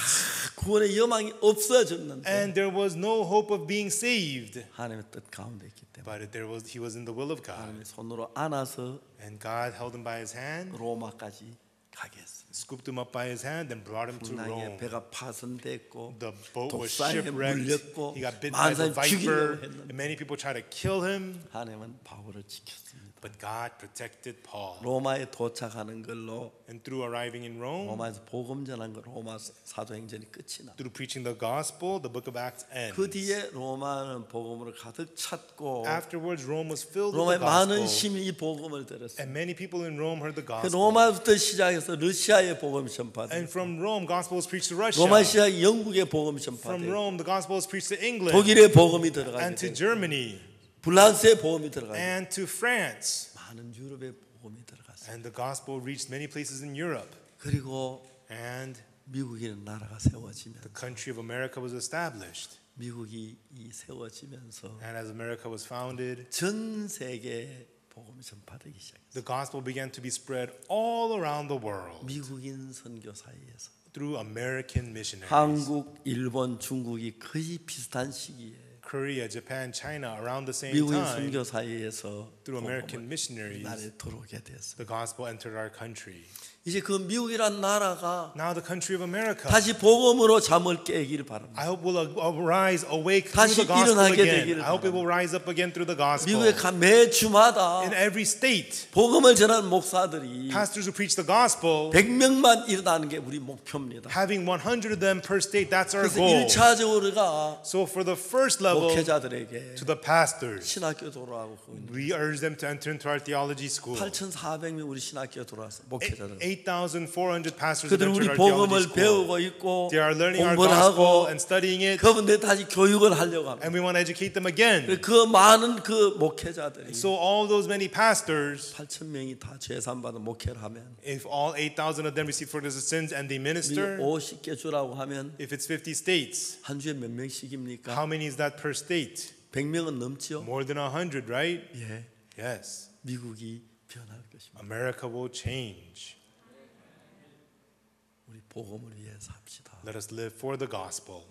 구원의 여망이 없어졌는데 and there was no hope of being saved. 하나님의 뜻 가운데 있기 때문에 But he was in the will of God. 하나님의 손으로 안아서 And God held him by his hand, 로마까지 가게 했습니다. scooped him up by his hand, and brought him to 풍랑에 Rome. 배가 파손됐고 The boat was 독사에 shipwrecked. 물렸고 He got bitten by 많은 the 사람이 죽이려고 viper. 했는데 And many people tried to kill him. 하나님은 바울을 지켰습니다. But God protected Paul. 로마에 도착하는 걸로 And through arriving in Rome, 로마에서 복음 전한 거 로마 사도행전이 끝이 나. through preaching the gospel, the book of Acts ends. 그 뒤에 로마는 복음으로 가득 찼고 Afterwards, Rome was filled with 로마의 the 많은 gospel. 시민이 복음을 들었어요. And many people in Rome heard the 그 gospel. 로마부터 시작해서 러시아의 복음 전파되고 And from Rome, gospel was preached to 로마 Russia. 시작 영국의 복음 From 전파되고 Rome, the gospel was preached to England 독일의 복음이 들어가게 and to 되고 Germany 프랑스의 복음이 들어가게 and to France. 많은 유럽의 복음이 복음이 들어갔어요. And the gospel reached many places in Europe. 그리고 And 미국이라는 나라가 세워지면 the country of America was established. 미국이 이 세워지면서 And as America was founded, 전 세계에 복음이 전파되기 시작했어요. the gospel began to be spread all around the world 미국인 선교 사이에서 through American missionaries. 한국, 일본, 중국이 거의 비슷한 시기에 Korea, Japan, China, around the same 미국인 time, 선교 사이에서 through American 복음을 missionaries, 나라에 들어오게 되었어요. the gospel entered our country. 이제 그 미국이란 나라가 Now the country of America, 다시 복음으로 잠을 깨기를 바랍니다. I hope will arise, awake 다시 through the gospel 일어나게 again. 되기를 I hope it will rise up again through the gospel. 미국에 매 주마다 In every state, 복음을 전하는 목사들이 pastors who preach the gospel, 100명만 일어나는 게 우리 목표입니다. having 100 of them per state, that's our 그래서 goal. 1차적으로가 So for the first level, 목회자들에게 to the pastors, 신학교 돌아가고 we urge them to enter into our theology school. 8,400명 우리 신학교 돌아와서 목회자들 8,400 pastors have 그들은 entered 우리 our theology 복음을 school. 배우고 있고 They are learning our 공부를 gospel 하고 and studying it, 그분들 다시 교육을 하려고 합니다. and we want to educate them again. 그 많은 그 목회자들이 So all those many pastors, 8,000명이 다 죄산 받은 목회를 하면 if all 8,000 of them receive forgiveness of sins and they minister, 50개 주라고 하면 if it's 50 states, 한 주에 몇 명씩입니까? how many is that per state? 100명은 넘지요? More than 100, right? 예, Yes. 미국이 변할 것입니다. America will change. 우리 복음을 위해서 합시다. Let us live for the gospel.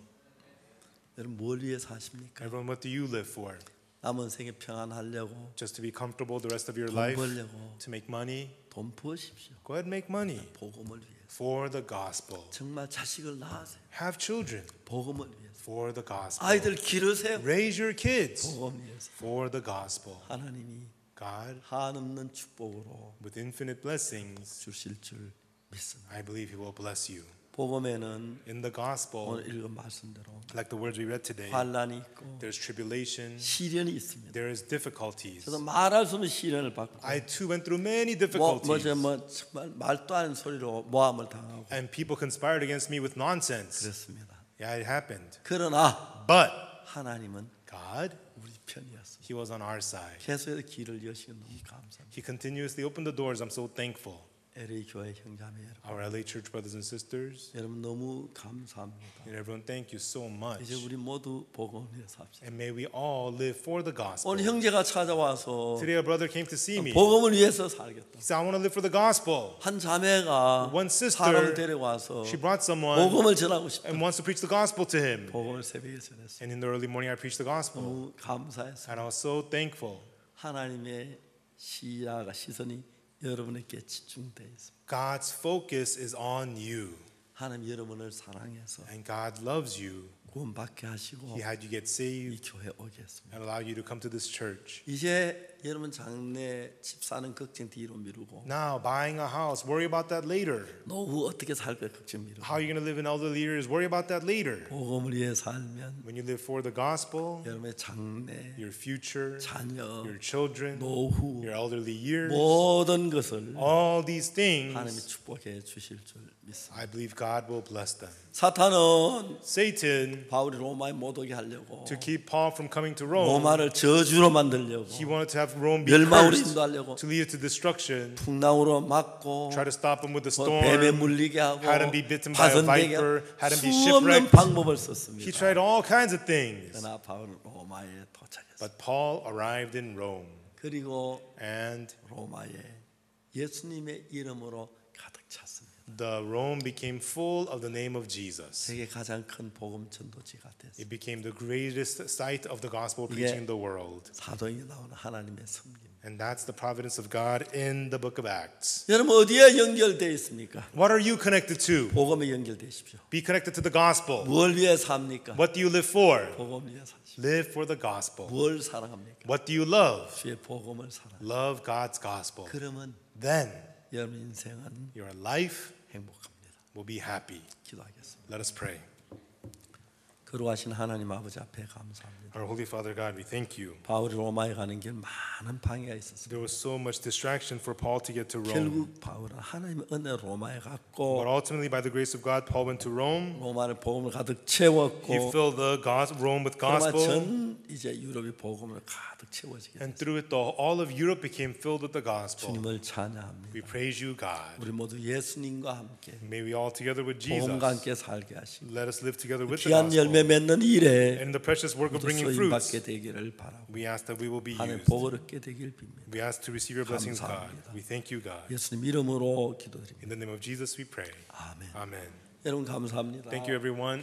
여러분 뭘 위해서 하십니까? Everyone, what do you live for? 남은 생에 평안하려고, Just to be comfortable the rest of your 돈 life? 벌려고, To make money? 돈 버십시오. Go ahead and make money 복음을 위해서. for the gospel. 정말 자식을 낳으세요. Have children 복음을 위해서. for the gospel. 아이들 기르세요. Raise your kids 복음 위해서. for the gospel. 하나님이 God, 한없는 축복으로 with infinite blessings, 주실 줄 믿습니다. I believe He will bless you. 복음에는 In the gospel, 오늘 읽은 말씀대로 like the words we read today, 환란이 있고 there's tribulation, 시련이 있습니다. there is difficulties. 저도 말할 수 없는 시련을 받고 I too went through many 뭐 difficulties, 정말 말도 안 하는 소리로 모함을 당하고 and people conspired against me with nonsense. 그렇습니다. Yeah, it happened. 그러나 But 하나님은 God, 우리 편이었습니다. He was on our side. 계속해서 길을 여시고 너무 감사합니다. He continuously opened the doors. I'm so thankful. LA 교회 형제자매 여러분, Our LA church brothers and sisters, 여러분 너무 감사합니다. and everyone, thank you so much. 이제 우리 모두 복음을 위해서 합시다. And may we all live for the gospel. 오늘 형제가 찾아와서 Today, a brother came to see me. 복음을 위해서 살겠다. He said, I want to live for the gospel. 한 자매가 One sister, 사람을 데려와서 She brought someone 복음을 전하고 싶다. and wants to preach the gospel to him. 복음을 새벽에 전했어요. And in the early morning, I preached the gospel. 너무 감사했어요. And I was so thankful. 하나님의 시선이 여러분에게 집중되어 있습니다. God's focus is on you. 하나님 여러분을 사랑해서 And God loves you. 구원받게 하시고 He had you get 이 saved 교회 오게 했습니다. and allow you to come to this church. 이제 여러분 장래 집 사는 걱정 뒤로 미루고 Now, buying a house, worry about that later. 노후 어떻게 살 거야 걱정 미루고 How you're going to live in elderly years, worry about that later. 복음을 위해 살면 When you live for the gospel, 여러분의 장래, your future, 자녀, your children, 노후 your elderly years, 모든 것을 all these 하나님이 things, 축복해 주실 줄 믿습니다. I believe God will bless them. 사탄은 Satan, 바울이 로마에 못 오게 하려고 to keep Paul from coming to Rome, 로마를 저주로 만들려고 he wanted to have Rome be 멸망으로 cursed, 인도하려고 to lead it to destruction, 풍랑으로 막고 try to stop him with the 뱀에 storm, 물리게 하고 had him be bitten by a 파손되게 하고 viper, had him be 수없는 shipwrecked. 방법을 He 썼습니다. tried all kinds of things. 그러나 바울은 로마에 도착했어요. But Paul arrived in Rome, 그리고 and 로마에 예수님의 이름으로 가득 찼습니다. the Rome became full of the name of Jesus. 세계 가장 큰 복음 전도지가 됐어요. It became the greatest site of the gospel preaching in the world. 사도행에 나오는 하나님의 섭리. And that's the providence of God in the book of Acts. 여러분 어디에 연결되어 있습니까? What are you connected to? 복음에 연결되십시오. Be connected to the gospel. 뭘 위해 삽니까? What do you live for? 복음 위해 사십시오. Live for the gospel. 뭘 사랑합니까? What do you love? 주의 복음을 사랑. Love God's gospel. 그러면 Then 여러분 인생은 your life 행복합니다. will be happy. 기도하겠습니다. Let us pray. 거룩하신 하나님 아버지 앞에 감사합니다. Our Holy Father God, we thank you. 바울이 로마에 가는 길 많은 방해가 있었습니다. There was so much distraction for Paul to get to Rome. 결국 바울은 하나님의 은혜로 로마에 But 갔고 ultimately, by the grace of God, Paul went to Rome. 로마를 복음을 가득 He 채웠고 filled the Rome with 로마 gospel. 전 이제 유럽이 복음으로 가득 채워지게 And 됐습니다. through it, all of Europe became filled with the gospel. 주님을 찬양합니다. We praise you, God. 우리 모두 예수님과 함께 May we all together with Jesus 복음과 함께 살게 하시고 let us live together with the 귀한 열매 gospel. 맺는 일에 And the precious work of bringing 쓰임 fruits, 받게 되기를 바라고 we ask that we will be 하나님 used. 복을 얻게 되길 빕니다. We ask to receive your blessings, God. 감사합니다. We thank you, God. 예수님 이름으로 기도드립니다. In the name of Jesus, we pray. 아멘. Amen. 여러분 감사합니다. Thank you, everyone.